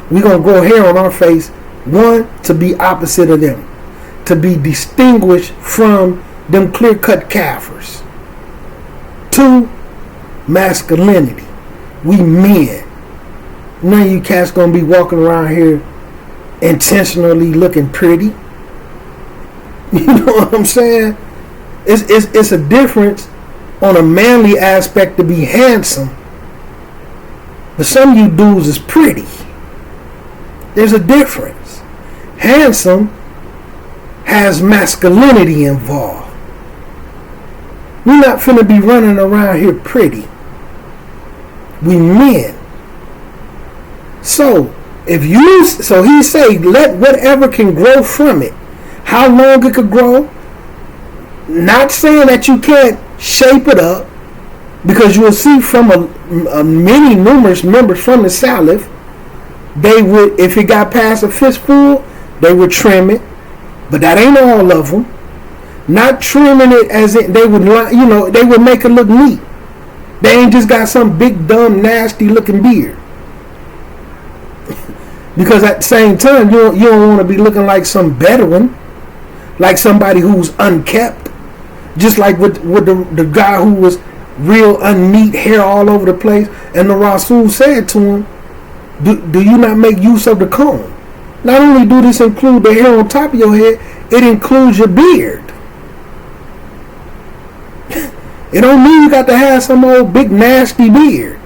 We're going to grow hair on our face, one, to be opposite of them, to be distinguished from them clear-cut kafirs. Two, masculinity. We men. None of you cats going to be walking around here intentionally looking pretty. You know what I'm saying? It's a difference on a manly aspect to be handsome. But some of you dudes is pretty. There's a difference. Handsome has masculinity involved. We're not finna be running around here pretty. We men. So he say, let whatever can grow from it. How long it could grow, Not saying that you can't shape it up, because you will see from many numerous members from the Salaf, they would, if it got past a fistful, they would trim it, but that ain't all of them. Not trimming it as it, they would, they would make it look neat. They ain't just got some big, dumb, nasty looking beard. Because at the same time, you don't want to be looking like some Bedouin, like somebody who's unkept. Just like with the guy who was real unneat, hair all over the place, and the Rasul said to him, do you not make use of the comb? Not only do this include the hair on top of your head, it includes your beard. It don't mean you got to have some old big nasty beard.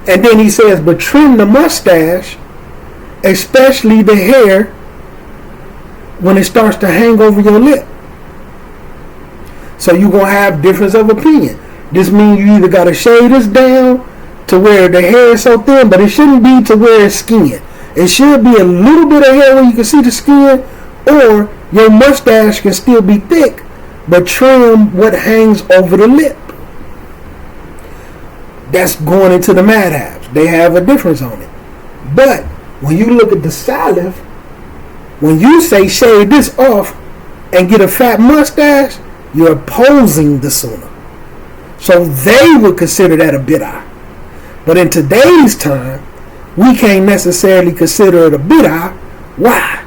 And then he says, but trim the mustache, especially the hair when it starts to hang over your lip. So you're going to have difference of opinion. This means you either got to shave this down to where the hair is so thin, but it shouldn't be to where it's skin. It should be a little bit of hair where you can see the skin, or your mustache can still be thick, but trim what hangs over the lip. That's going into the madhabs. They have a difference on it. But when you look at the Salaf, when you say shave this off and get a fat mustache, you're opposing the Sunnah. So they would consider that a bid'ah. But in today's time, we can't necessarily consider it a bid'ah. Why?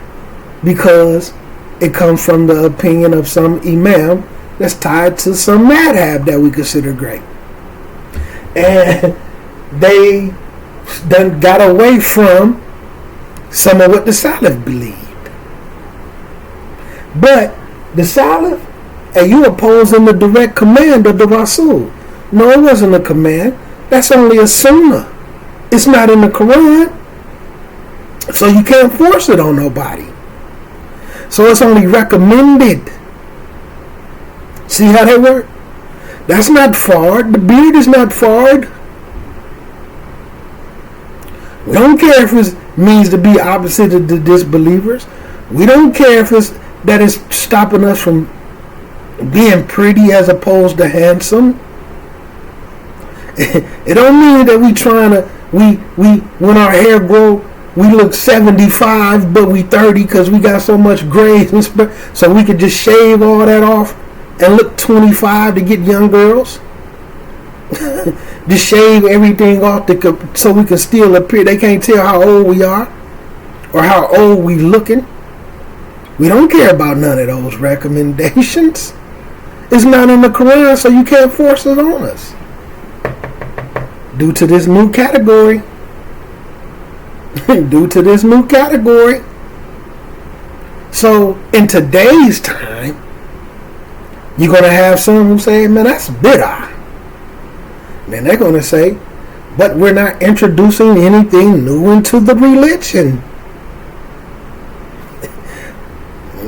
Because it comes from the opinion of some imam that's tied to some madhab that we consider great. And they done got away from some of what the Salaf believed. But the Salaf, and you opposing the direct command of the Rasul. No, it wasn't a command. That's only a sunnah. It's not in the Quran. So you can't force it on nobody. So it's only recommended. See how that works? That's not fard. The beard is not fard. We don't care if it means to be opposite of the disbelievers. We don't care if it's that it's stopping us from being pretty as opposed to handsome. It don't mean that we when our hair grow, we look 75 but we 30 because we got so much gray, so we could just shave all that off and look 25 to get young girls. Just shave everything off so we can still appear. They can't tell how old we are or how old we looking. We don't care about none of those recommendations. It's not in the Quran, so you can't force it on us. Due to this new category. Due to this new category. So, in today's time, you're going to have some who say, man, that's bid'ah. Then they're going to say, but we're not introducing anything new into the religion.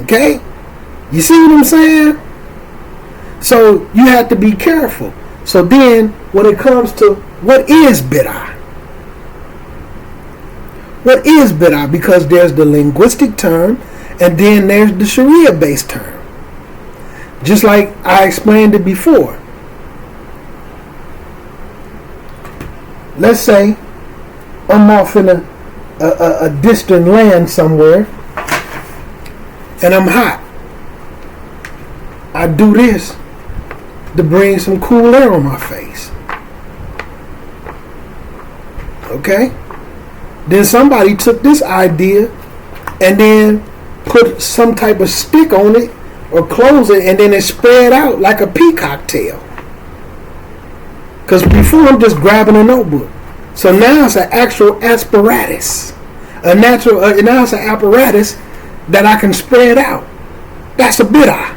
Okay? You see what I'm saying? So you have to be careful. So then when it comes to what is bid'ah? What is bid'ah? Because there's the linguistic term and then there's the Sharia based term. Just like I explained it before. Let's say I'm off in a distant land somewhere and I'm hot. I do this to bring some cool air on my face. Okay? Then somebody took this idea and then put some type of stick on it or close it, and then it spread out like a peacock tail. Because before I'm just grabbing a notebook. So now it's an actual apparatus. Now it's an apparatus that I can spread out. That's a bid'ah.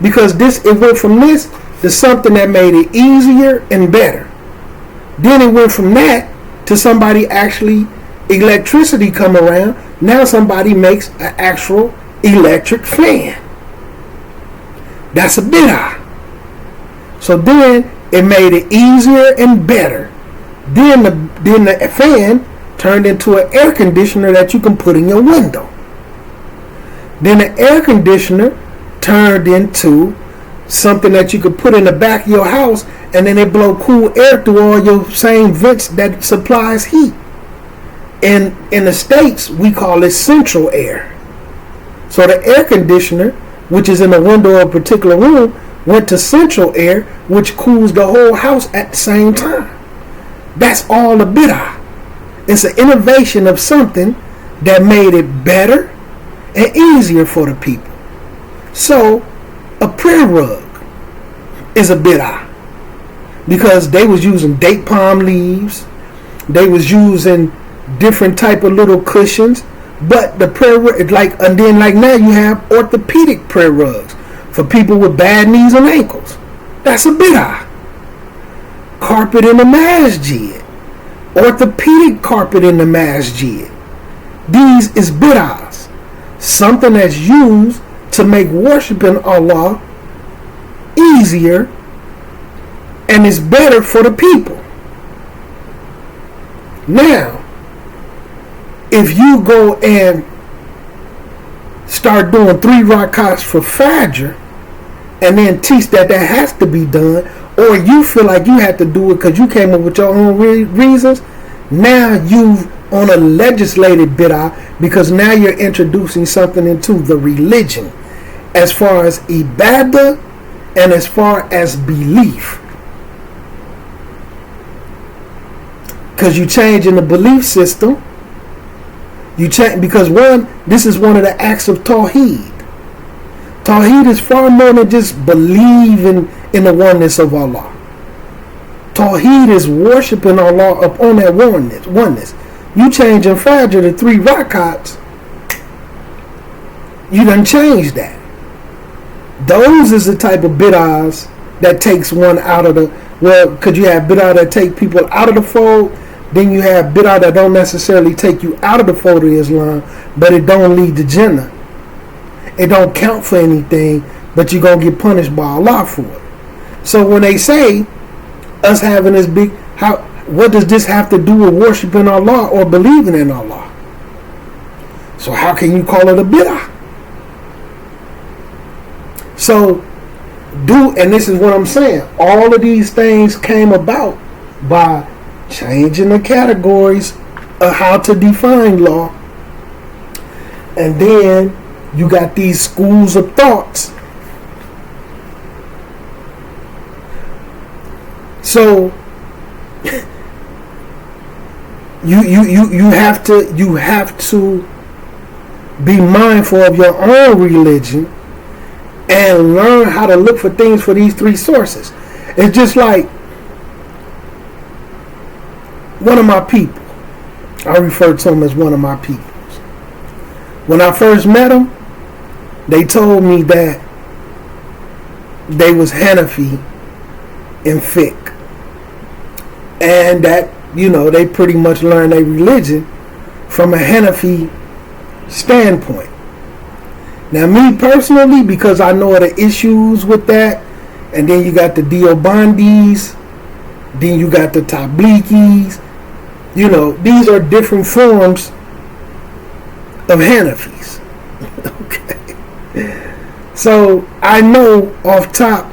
Because it went from this to something that made it easier and better. Then it went from that to somebody actually, electricity come around. Now somebody makes an actual electric fan. That's a bid'ah. So then it made it easier and better. Then the fan turned into an air conditioner that you can put in your window. Then the air conditioner turned into something that you could put in the back of your house, and then it blow cool air through all your same vents that supplies heat. In the States, we call it central air. So the air conditioner, which is in the window of a particular room, went to central air, which cools the whole house at the same time. That's all a bid'ah. It's an innovation of something that made it better and easier for the people. So a prayer rug is a bid'ah because they was using date palm leaves, they was using different type of little cushions, but the prayer rug, and then now you have orthopedic prayer rugs for people with bad knees and ankles. That's a bid'ah. Carpet in the masjid, orthopedic carpet in the masjid. These is bid'ahs, something that's used to make worshiping Allah easier and is better for the people. Now, if you go and start doing 3 rakats for Fajr and then teach that has to be done, or you feel like you have to do it because you came up with your own reasons, now you've on a legislated bid'ah, because now you're introducing something into the religion as far as ibadah and as far as belief. Because you changing the belief system. You change because this is one of the acts of Tawheed. Tawheed is far more than just believing in the oneness of Allah. Tawheed is worshiping Allah upon that oneness. You changing Fajr to 3 rakats, you done changed that. Those is the type of bid'ahs that takes one out of the, could you have bid'ah that take people out of the fold? Then you have bid'ah that don't necessarily take you out of the fold of Islam, but it don't lead to Jannah. It don't count for anything, but you're going to get punished by Allah for it. So when they say us having this big, what does this have to do with worshiping Allah or believing in Allah? So how can you call it a bid'ah? So and this is what I'm saying, all of these things came about by changing the categories of how to define law. And then you got these schools of thoughts. So you have to be mindful of your own religion and learn how to look for things for these 3 sources. It's just like one of my people. I refer to him as one of my people. When I first met him, they told me that they was Hanafi in Fiqh, and that they pretty much learned their religion from a Hanafi standpoint. Now, me personally, because I know the issues with that, and then you got the Deobandis, then you got the Tabligis, these are different forms of Hanafis. Okay. So I know off top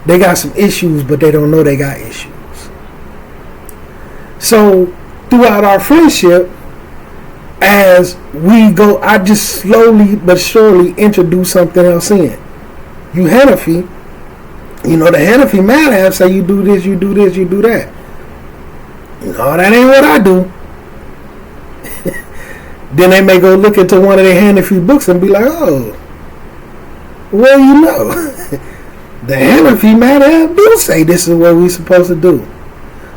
they got some issues, but they don't know they got issues. So throughout our friendship, as we go, I just slowly but surely introduce something else in. You Hanafi, the Hanafi madhab say you do this, you do this, you do that. No, that ain't what I do. Then they may go look into one of their Hanafi books and be like, oh, well, the Hanafi madhab do say this is what we supposed to do.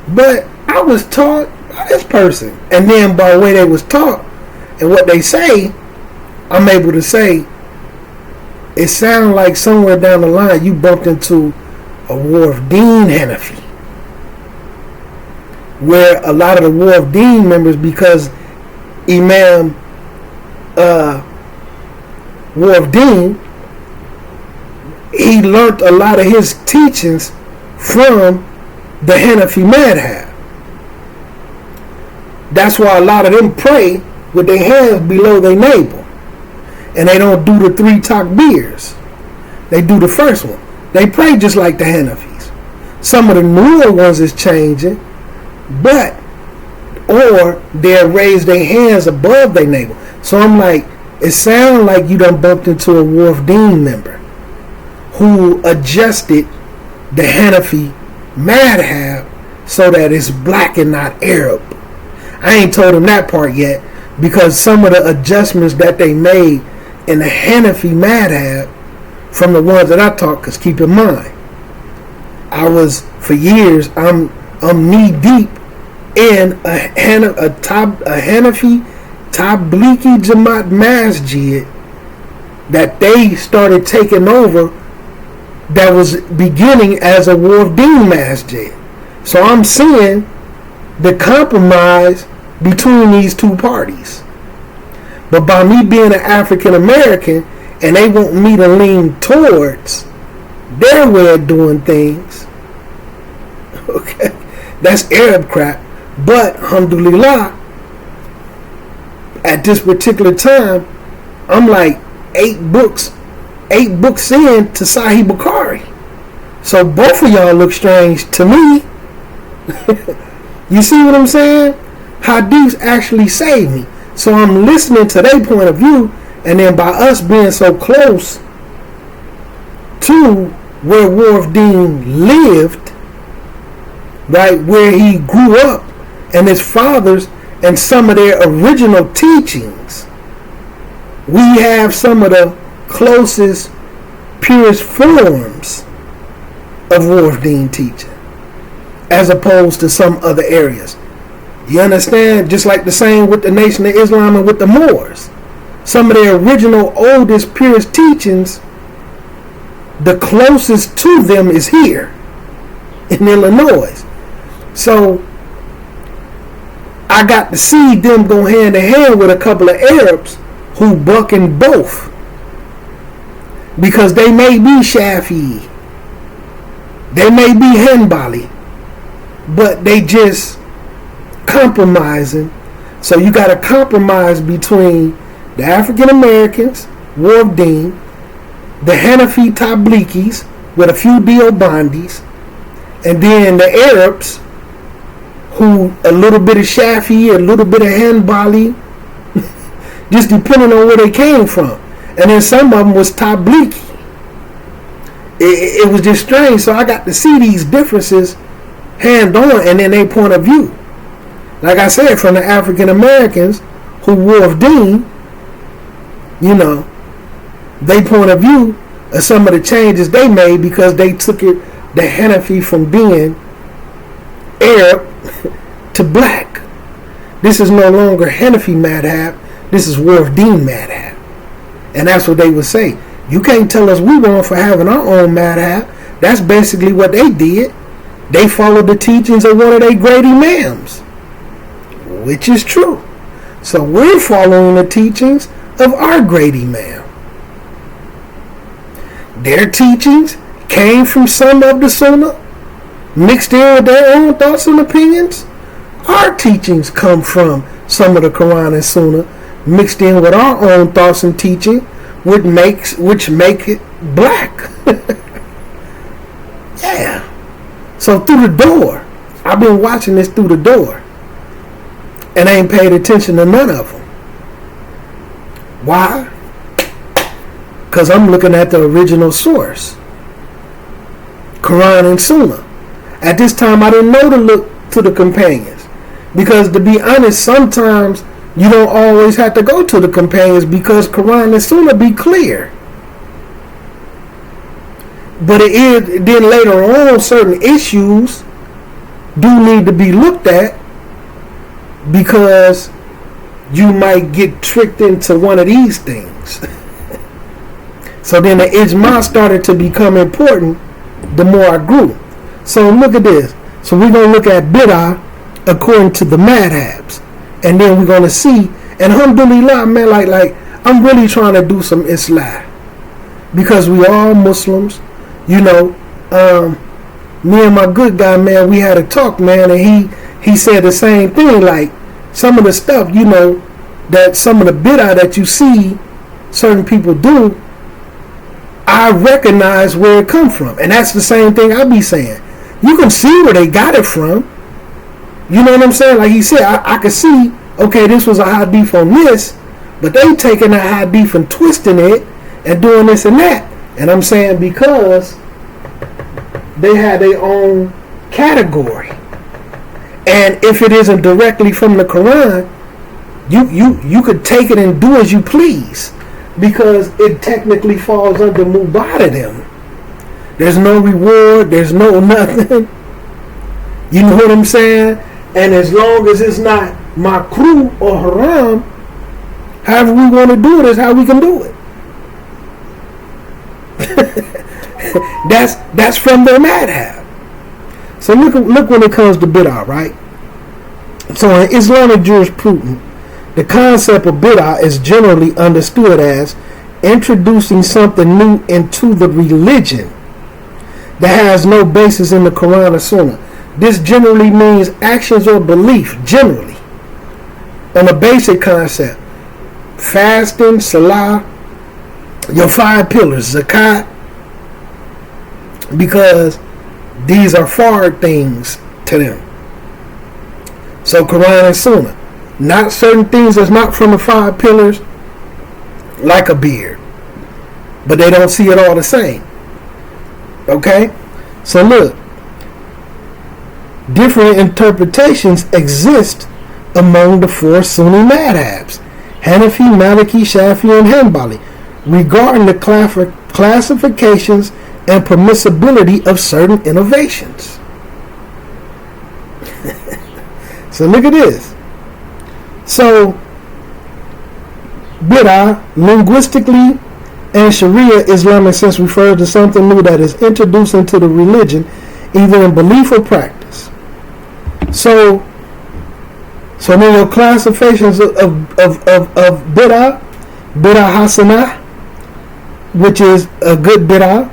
But I was taught by this person. And then by the way they was taught and what they say, I'm able to say, it sounds like somewhere down the line you bumped into a War of Deen Hanafi, where a lot of the War of Deen members, because Imam War of Deen, he learned a lot of his teachings from the Hanafi madhab. That's why a lot of them pray with their hands below their navel, and they don't do the 3 takbirs. They do the first one. They pray just like the Hanafis. Some of the newer ones is changing, but or they'll raise their hands above their navel. So I'm like, it sounds like you done bumped into a Wharf Dean member who adjusted the Hanafi madhab so that it's black and not Arab. I ain't told him that part yet, because some of the adjustments that they made in the Hanafi madhab from the ones that I taught, because keep in mind, for years, I'm knee deep in a Hanafi Tabliki Jamaat Masjid that they started taking over, that was beginning as a Wharf Dean Masjid. So I'm seeing the compromise between these two parties. But by me being an African American, and they want me to lean towards their way of doing things, okay, that's Arab crap. But alhamdulillah, at this particular time, I'm like 8 books in to Sahih Bukhari. So both of y'all look strange to me. You see what I'm saying? Hadiths actually save me. So I'm listening to their point of view, and then by us being so close to where Wharf Dean lived, right, where he grew up, and his fathers, and some of their original teachings, we have some of the closest, purest forms of Wharf Dean teaching, as opposed to some other areas. You understand? Just like the same with the Nation of Islam and with the Moors. Some of their original, oldest, purest teachings, the closest to them is here in Illinois. So I got to see them go hand in hand with a couple of Arabs who bucking both, because they may be Shafi'i, they may be Hanbali, but they just compromising. So you got to compromise between the African Americans, Wharf Dean, the Hanafi Tablikis with a few Deobandis, and then the Arabs, who a little bit of Shafi'i, a little bit of Hanbali, just depending on where they came from. And then some of them was Tabliki. It was just strange. So I got to see these differences hand on, and then their point of view. Like I said, from the African Americans who Wharf Dean, you know, they point of view of some of the changes they made, because they took it, the Hanafi, from being Arab to black. This is no longer Hanafi madhab, this is Wharf Dean madhab. And that's what they would say. You can't tell us we wrong for having our own madhab. That's basically what they did. They followed the teachings of one of their great imams, which is true. So we're following the teachings of our great imam. Their teachings came from some of the Sunnah, mixed in with their own thoughts and opinions. Our teachings come from some of the Quran and Sunnah, mixed in with our own thoughts and teaching, which make it black. Yeah. So through the door, I've been watching this through the door, and I ain't paid attention to none of them. Why? Because I'm looking at the original source, Quran and Sunnah. At this time, I didn't know to look to the companions, because to be honest, sometimes you don't always have to go to the companions, because Quran and Sunnah be clear. But then later on, certain issues do need to be looked at, because you might get tricked into one of these things. So then the ijma started to become important the more I grew. So look at this. So we're going to look at bid'ah according to the madhabs. And then we're going to see, and alhamdulillah, man, like I'm really trying to do some islah, because we all Muslims, you know. Me and my good guy, man, we had a talk, man, and he said the same thing. Like, some of the stuff, you know, that some of the bid'ah that you see certain people do, I recognize where it come from. And that's the same thing I be saying. You can see where they got it from. You know what I'm saying? Like he said, I can see, okay, this was a hadith on this, but they taking a hadith and twisting it and doing this and that. And I'm saying because they had their own category. And if it isn't directly from the Quran, you could take it and do as you please, because it technically falls under mubah to them. There's no reward, there's no nothing. You know what I'm saying? And as long as it's not makruh or haram, however we want to do it is how we can do it. That's from their madhab. So look when it comes to bid'ah, right? So in Islamic jurisprudence, the concept of bid'ah is generally understood as introducing something new into the religion that has no basis in the Quran or Sunnah. This generally means actions or belief, generally, on a basic concept. Fasting, salah, your 5 pillars, zakat, because these are fard things to them. So Quran and Sunnah. Not certain things that's not from the 5 pillars, like a beard. But they don't see it all the same. Okay? So look. Different interpretations exist among the 4 Sunni madhabs, Hanafi, Maliki, Shafi, and Hanbali, regarding the classifications and permissibility of certain innovations. So look at this. So bid'ah, linguistically and Sharia Islamic sense, refers to something new that is introduced into the religion, either in belief or practice. So then your classifications of bid'ah, bid'ah hasanah, which is a good bid'ah,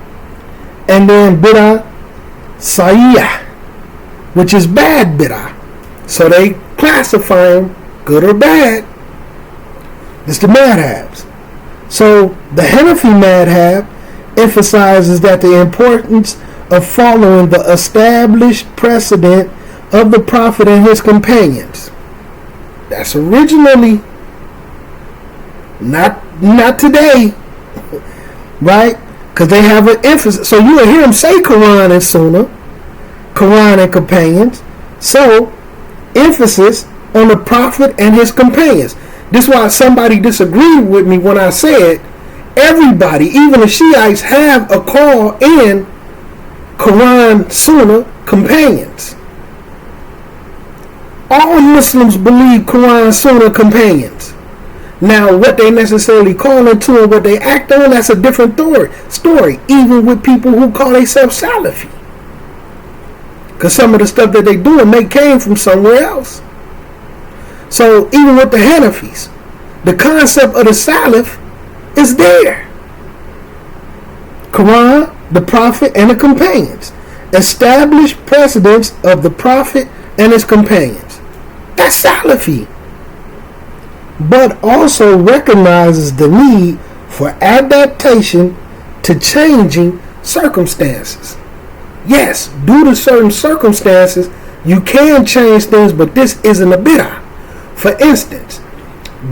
and then bid'ah sayyah, which is bad bid'ah. So they classify them good or bad. It's the madhabs. So the Hanafi madhab emphasizes that the importance of following the established precedent of the Prophet and his companions. That's originally, not today, right? Because they have an emphasis. So you will hear them say Quran and Sunnah, Quran and companions. So emphasis on the Prophet and his companions. This is why somebody disagreed with me when I said everybody, even the Shiites, have a call in Quran, Sunnah, companions. All Muslims believe Quran, Sunnah, companions. Now, what they necessarily call into and what they act on, that's a different story. Even with people who call themselves Salafi. Because some of the stuff that they do and make came from somewhere else. So, even with the Hanafis, the concept of the Salaf is there. Quran, the Prophet, and the companions. Established precedents of the Prophet and his companions. That's Salafi. But also recognizes the need for adaptation to changing circumstances. Yes, due to certain circumstances, you can change things, but this isn't a bid'ah. For instance,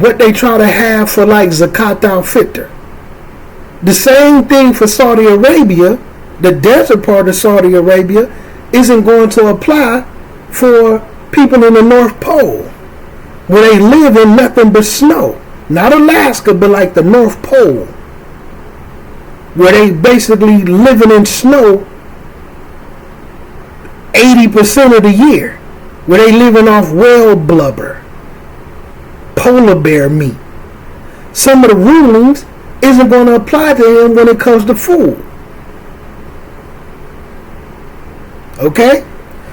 what they try to have for like Zakat al-Fitr. The same thing for Saudi Arabia, the desert part of Saudi Arabia, isn't going to apply for people in the North Pole, where they live in nothing but snow. Not Alaska, but like the North Pole, where they basically living in snow 80% of the year, where they living off whale blubber, polar bear meat. Some of the rulings isn't going to apply to him when it comes to food. Okay?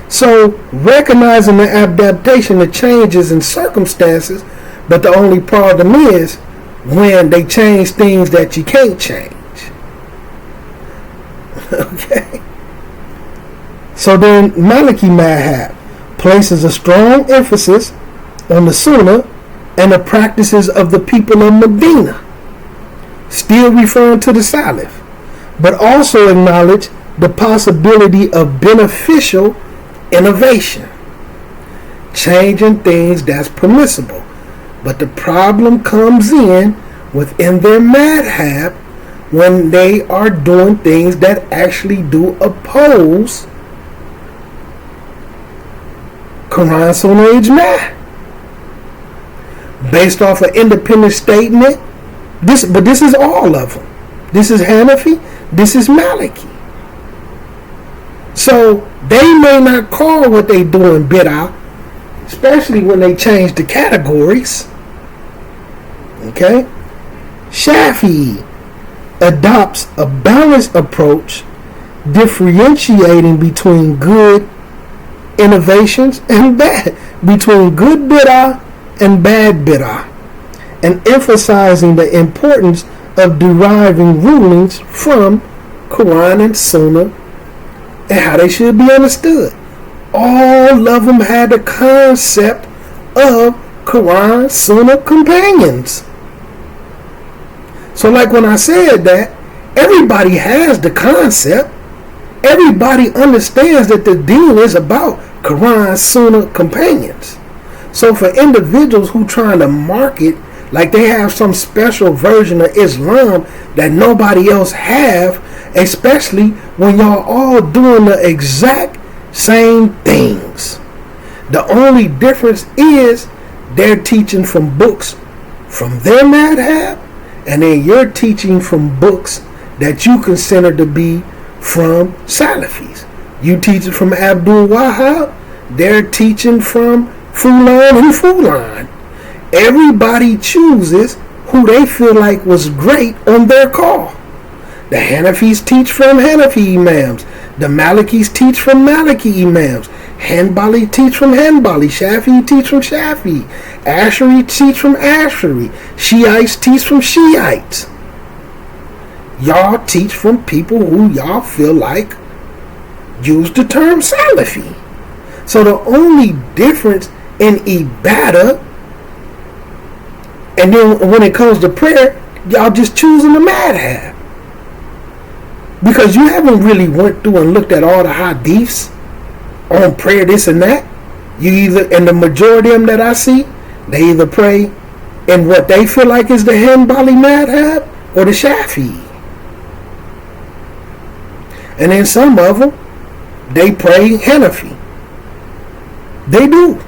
So, recognizing the adaptation to changes in circumstances, but the only problem is when they change things that you can't change. Okay? So then, Maliki Madhab places a strong emphasis on the Sunnah and the practices of the people of Medina, still referring to the Salaf, but also acknowledge the possibility of beneficial innovation, changing things that's permissible. But the problem comes in within their madhab when they are doing things that actually do oppose Quran, Sunnah, Ijma. Based off an independent statement. But this is all of them. This is Hanafi, this is Maliki. So they may not call what they doing bid'ah, especially when they change the categories. Okay? Shafi'i adopts a balanced approach, differentiating between good innovations and bad, between good bid'ah and bad bid'ah, and emphasizing the importance of deriving rulings from Quran and Sunnah and how they should be understood. All of them had the concept of Quran, Sunnah companions. So like when I said that, everybody has the concept. Everybody understands that the deen is about Quran, Sunnah companions. So for individuals who trying to market like they have some special version of Islam that nobody else have, especially when y'all all doing the exact same things. The only difference is they're teaching from books from their madhab, and then you're teaching from books that you consider to be from Salafis. You teaching from Abdul Wahab, they're teaching from Fulan and Fulan. Everybody chooses who they feel like was great on their call. The Hanafis teach from Hanafi Imams. The Malikis teach from Maliki Imams. Hanbali teach from Hanbali. Shafi'i teach from Shafi'i. Ashari teach from Ashari. Shiites teach from Shiites. Y'all teach from people who y'all feel like use the term Salafi. So the only difference in ibadah, and then when it comes to prayer, y'all just choosing the madhab. Because you haven't really went through and looked at all the hadiths on prayer, this and that. You either, and the majority of them that I see, they either pray in what they feel like is the Hanbali madhab or the Shafi'i. And then some of them, they pray Hanafi. They do.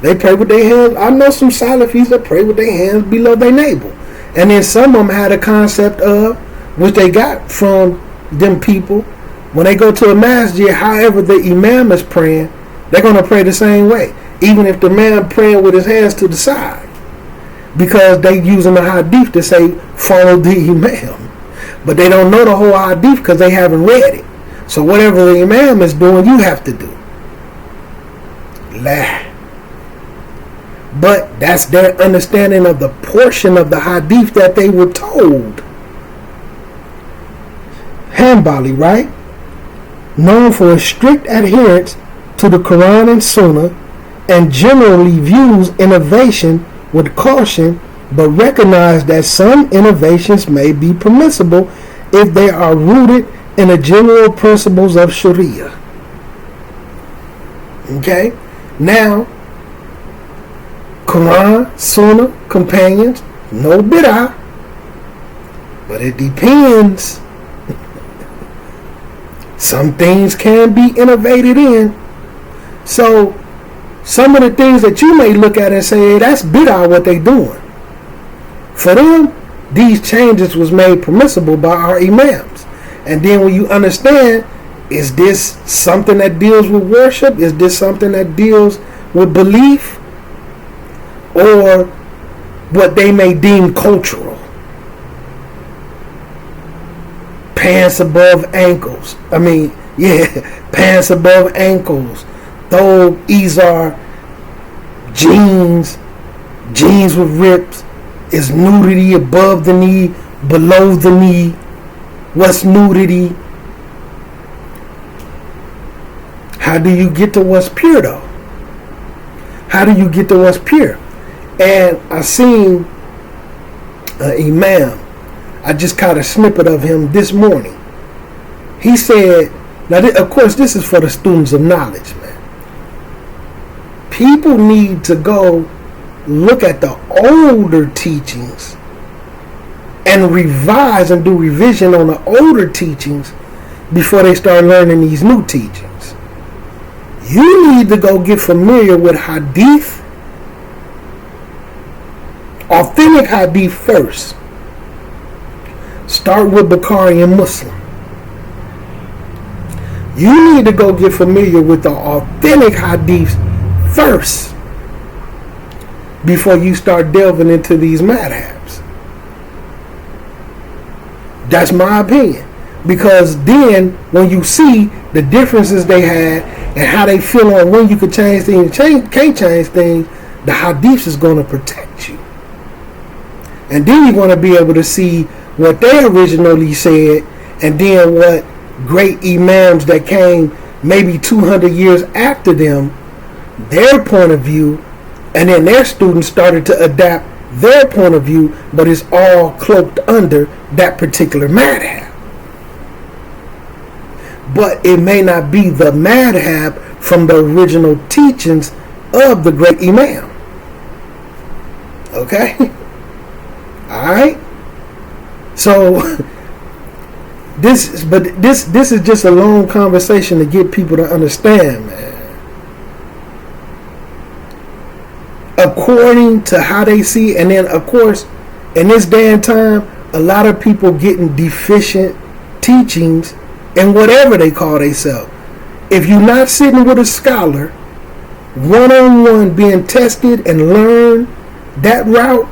They pray with their hands. I know some Salafis that pray with their hands below their navel. And then some of them had a concept of, which they got from them people, when they go to a masjid, however the imam is praying, they're going to pray the same way. Even if the man praying with his hands to the side. Because they using the hadith to say, follow the imam. But they don't know the whole hadith because they haven't read it. So whatever the imam is doing, you have to do. La. But that's their understanding of the portion of the hadith that they were told. Hanbali, right? Known for a strict adherence to the Quran and Sunnah, and generally views innovation with caution, but recognize that some innovations may be permissible if they are rooted in the general principles of Sharia. Okay? Now, Quran, Sunnah, companions, no bid'ah, but it depends. Some things can be innovated in. So, some of the things that you may look at and say, hey, that's bid'ah what they doing. For them, these changes was made permissible by our imams. And then when you understand, is this something that deals with worship? Is this something that deals with belief? Or what they may deem cultural? Pants above ankles. Pants above ankles. Throw Izar, jeans with rips. Is nudity above the knee, below the knee? What's nudity? How do you get to what's pure though? How do you get to what's pure? And I seen an imam. I just caught a snippet of him this morning. He said, now of course this is for the students of knowledge, man. People need to go look at the older teachings and revise and do revision on the older teachings before they start learning these new teachings. You need to go get familiar with hadith, authentic hadith first. Start with Bukhari and Muslim. You need to go get familiar with the authentic hadith first before you start delving into these madhabs. That's my opinion. Because then when you see the differences they had and how they feel on when you could change things and can't change things, the hadith is going to protect you. And then you're going to be able to see what they originally said and then what great imams that came maybe 200 years after them, their point of view, and then their students started to adapt their point of view, but it's all cloaked under that particular madhab. But it may not be the madhab from the original teachings of the great imam. Okay? Alright? So this is just a long conversation to get people to understand, man. According to how they see, and then of course in this day and time, a lot of people getting deficient teachings and whatever they call themselves. If you're not sitting with a scholar, one-on-one being tested and learn that route,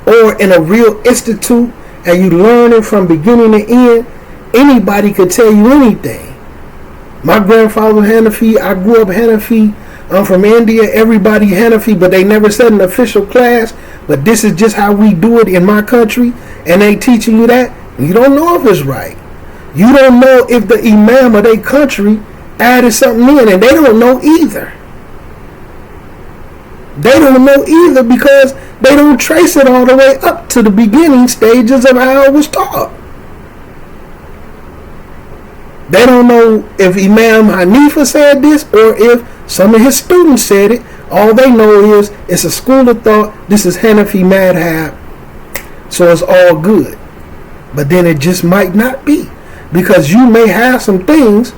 or in a real institute and you learning from beginning to end, anybody could tell you anything. My grandfather was Hanafi. I grew up Hanafi. I'm from India. Everybody Hanafi, but they never said an official class. But this is just how we do it in my country, and they teaching you that. You don't know if it's right. You don't know if the imam of their country added something in, and they don't know either. They don't know either because they don't trace it all the way up to the beginning stages of how it was taught. They don't know if Imam Hanifa said this or if some of his students said it. All they know is it's a school of thought. This is Hanafi madhab, so it's all good. But then it just might not be, because you may have some things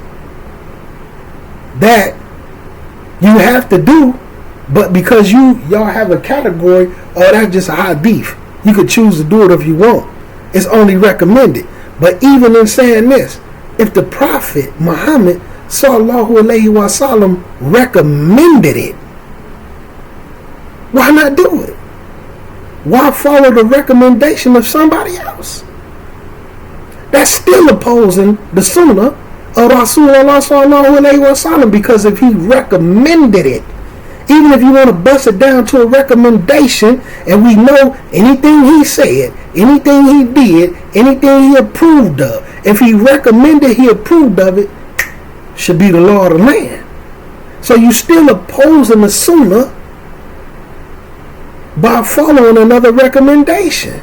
that you have to do, but because y'all have a category, oh, that's just a hadith, you could choose to do it if you want. It's only recommended. But even in saying this, if the Prophet Muhammad sallallahu alaihi wasallam recommended it, why not do it? Why follow the recommendation of somebody else? That's still opposing the sunnah of Rasulullah sallallahu alaihi wasallam, because if he recommended it, even if you want to bust it down to a recommendation, and we know anything he said, anything he did, anything he approved of, if he recommended, he approved of it, should be the law of the land. So you still opposing the sunnah by following another recommendation.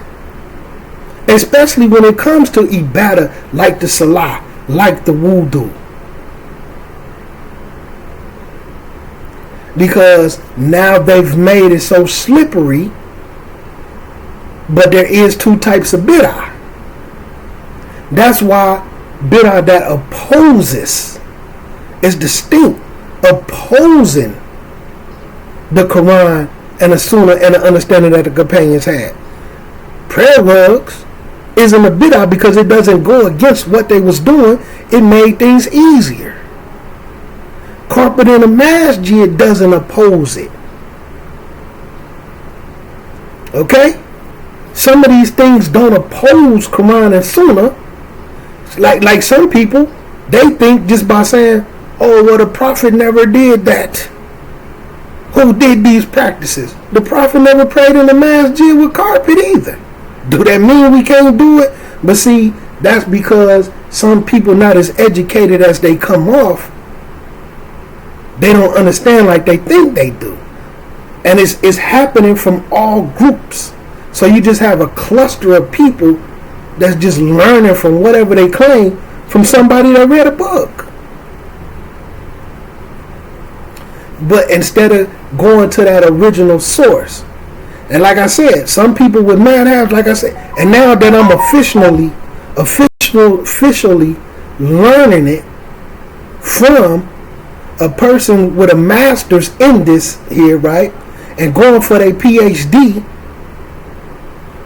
Especially when it comes to ibadah like the salah, like the wudu. Because now they've made it so slippery, but there is two types of bid'ah. That's why bid'ah that opposes is distinct, opposing the Quran and the Sunnah and the understanding that the companions had. Prayer rugs isn't a bid'ah because it doesn't go against what they was doing. It made things easier. Carpet in a masjid doesn't oppose it. Okay? Some of these things don't oppose Quran and Sunnah. Like some people, they think just by saying, oh, well, the Prophet never did that. Who did these practices? The Prophet never prayed in the masjid with carpet either. Do that mean we can't do it? But see, that's because some people not as educated as they come off. They don't understand like they think they do. And it's happening from all groups. So you just have a cluster of people that's just learning from whatever they claim from somebody that read a book. But instead of going to that original source. And like I said, some people with madhabs, like I said, and now that I'm officially learning it from a person with a master's in this here, right? And going for their PhD,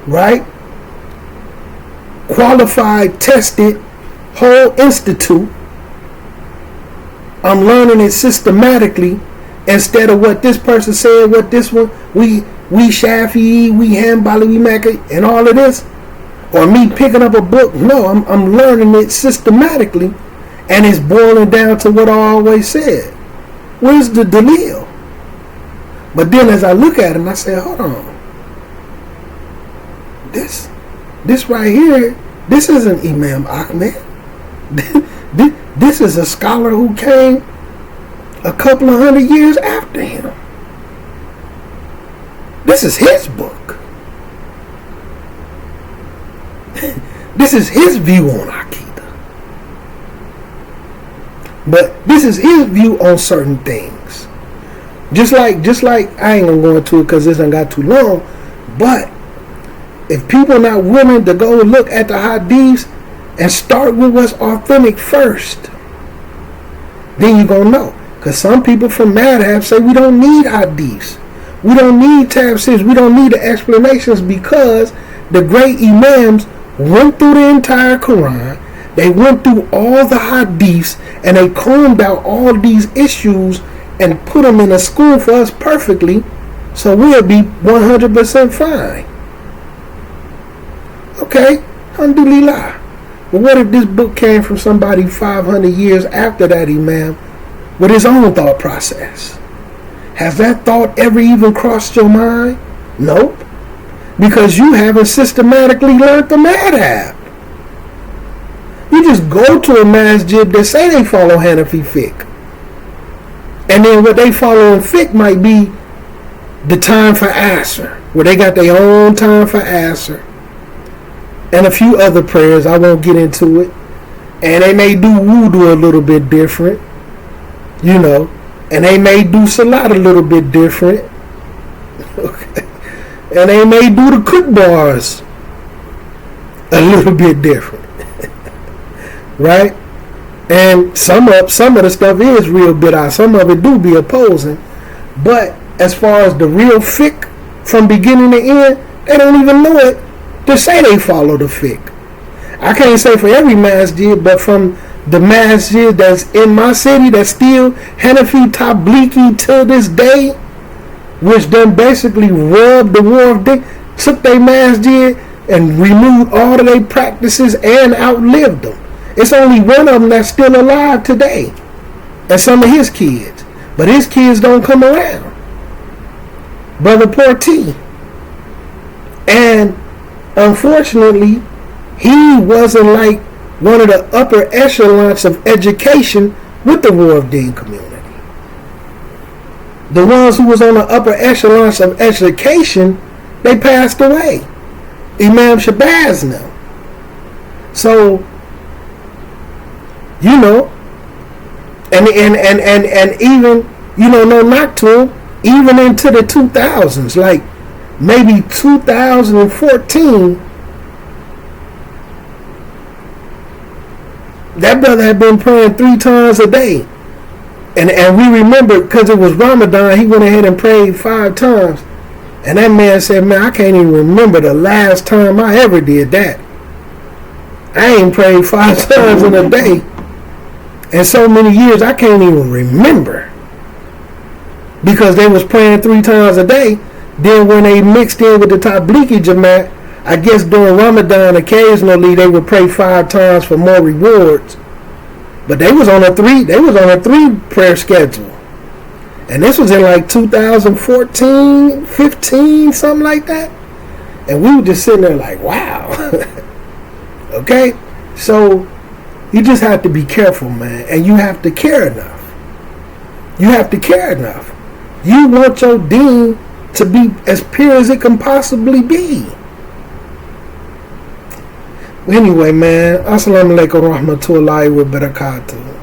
right? Qualified, tested, whole institute. I'm learning it systematically instead of what this person said, what this one, we Shafi'i, we Hanbali, we Maliki, and all of this. Or me picking up a book. No, I'm learning it systematically, and it's boiling down to what I always said. Where's the dalil? But then as I look at it, and I say, hold on. This right here, this isn't Imam Ahmed. This is a scholar who came a couple of 100 years after him. This is his book. This is his view on Aqidah. But this is his view on certain things. Just like I ain't gonna go into it because this done got too long. But if people not willing to go look at the hadiths and start with what's authentic first, then you're gonna know. Because some people from madhab say we don't need hadiths. We don't need tafsirs. We don't need the explanations because the great imams went through the entire Quran. They went through all the hadiths and they combed out all these issues and put them in a school for us perfectly, so we'll be 100% fine. Okay, alhamdulillah. But what if this book came from somebody 500 years after that imam with his own thought process? Has that thought ever even crossed your mind? Nope. Because you haven't systematically learned the madhab. You just go to a masjid that say they follow Hanafi fiqh. And then what they follow in fiqh might be the time for Asr, where they got their own time for Asr. And a few other prayers, I won't get into it. And they may do wudu a little bit different, you know. And they may do salat a little bit different. Okay. And they may do the cook bars a little bit different. Right? And some of the stuff is real bid'ah. Some of it do be opposing. But as far as the real fiqh from beginning to end, they don't even know it to say they follow the fiqh. I can't say for every masjid, but from the masjid that's in my city that's still Hanafi Tabliki to this day, which done basically rubbed the war of day, took their masjid and renewed all of their practices and outlived them. It's only one of them that's still alive today, and some of his kids. But his kids don't come around. Brother Porty. And unfortunately, he wasn't like one of the upper echelons of education with the War of Deen community. The ones who was on the upper echelons of education, they passed away. Imam Shabazz now. So, you know, and even, you know, no knock to him, even into the 2000s, like maybe 2014, that brother had been praying 3 times a day. And we remember, because it was Ramadan, he went ahead and prayed 5 times. And that man said, man, I can't even remember the last time I ever did that. I ain't prayed 5 times in a day. In so many years, I can't even remember. Because they was praying 3 times a day. Then when they mixed in with the Tabliki Jamaat, I guess during Ramadan, occasionally they would pray 5 times for more rewards. But they was on a 3 prayer schedule. And this was in like 2014, 15, something like that. And we were just sitting there like, wow. Okay? So you just have to be careful, man. And you have to care enough. You have to care enough. You want your deen to be as pure as it can possibly be. Anyway, man, assalamu alaikum warahmatullahi wabarakatuh.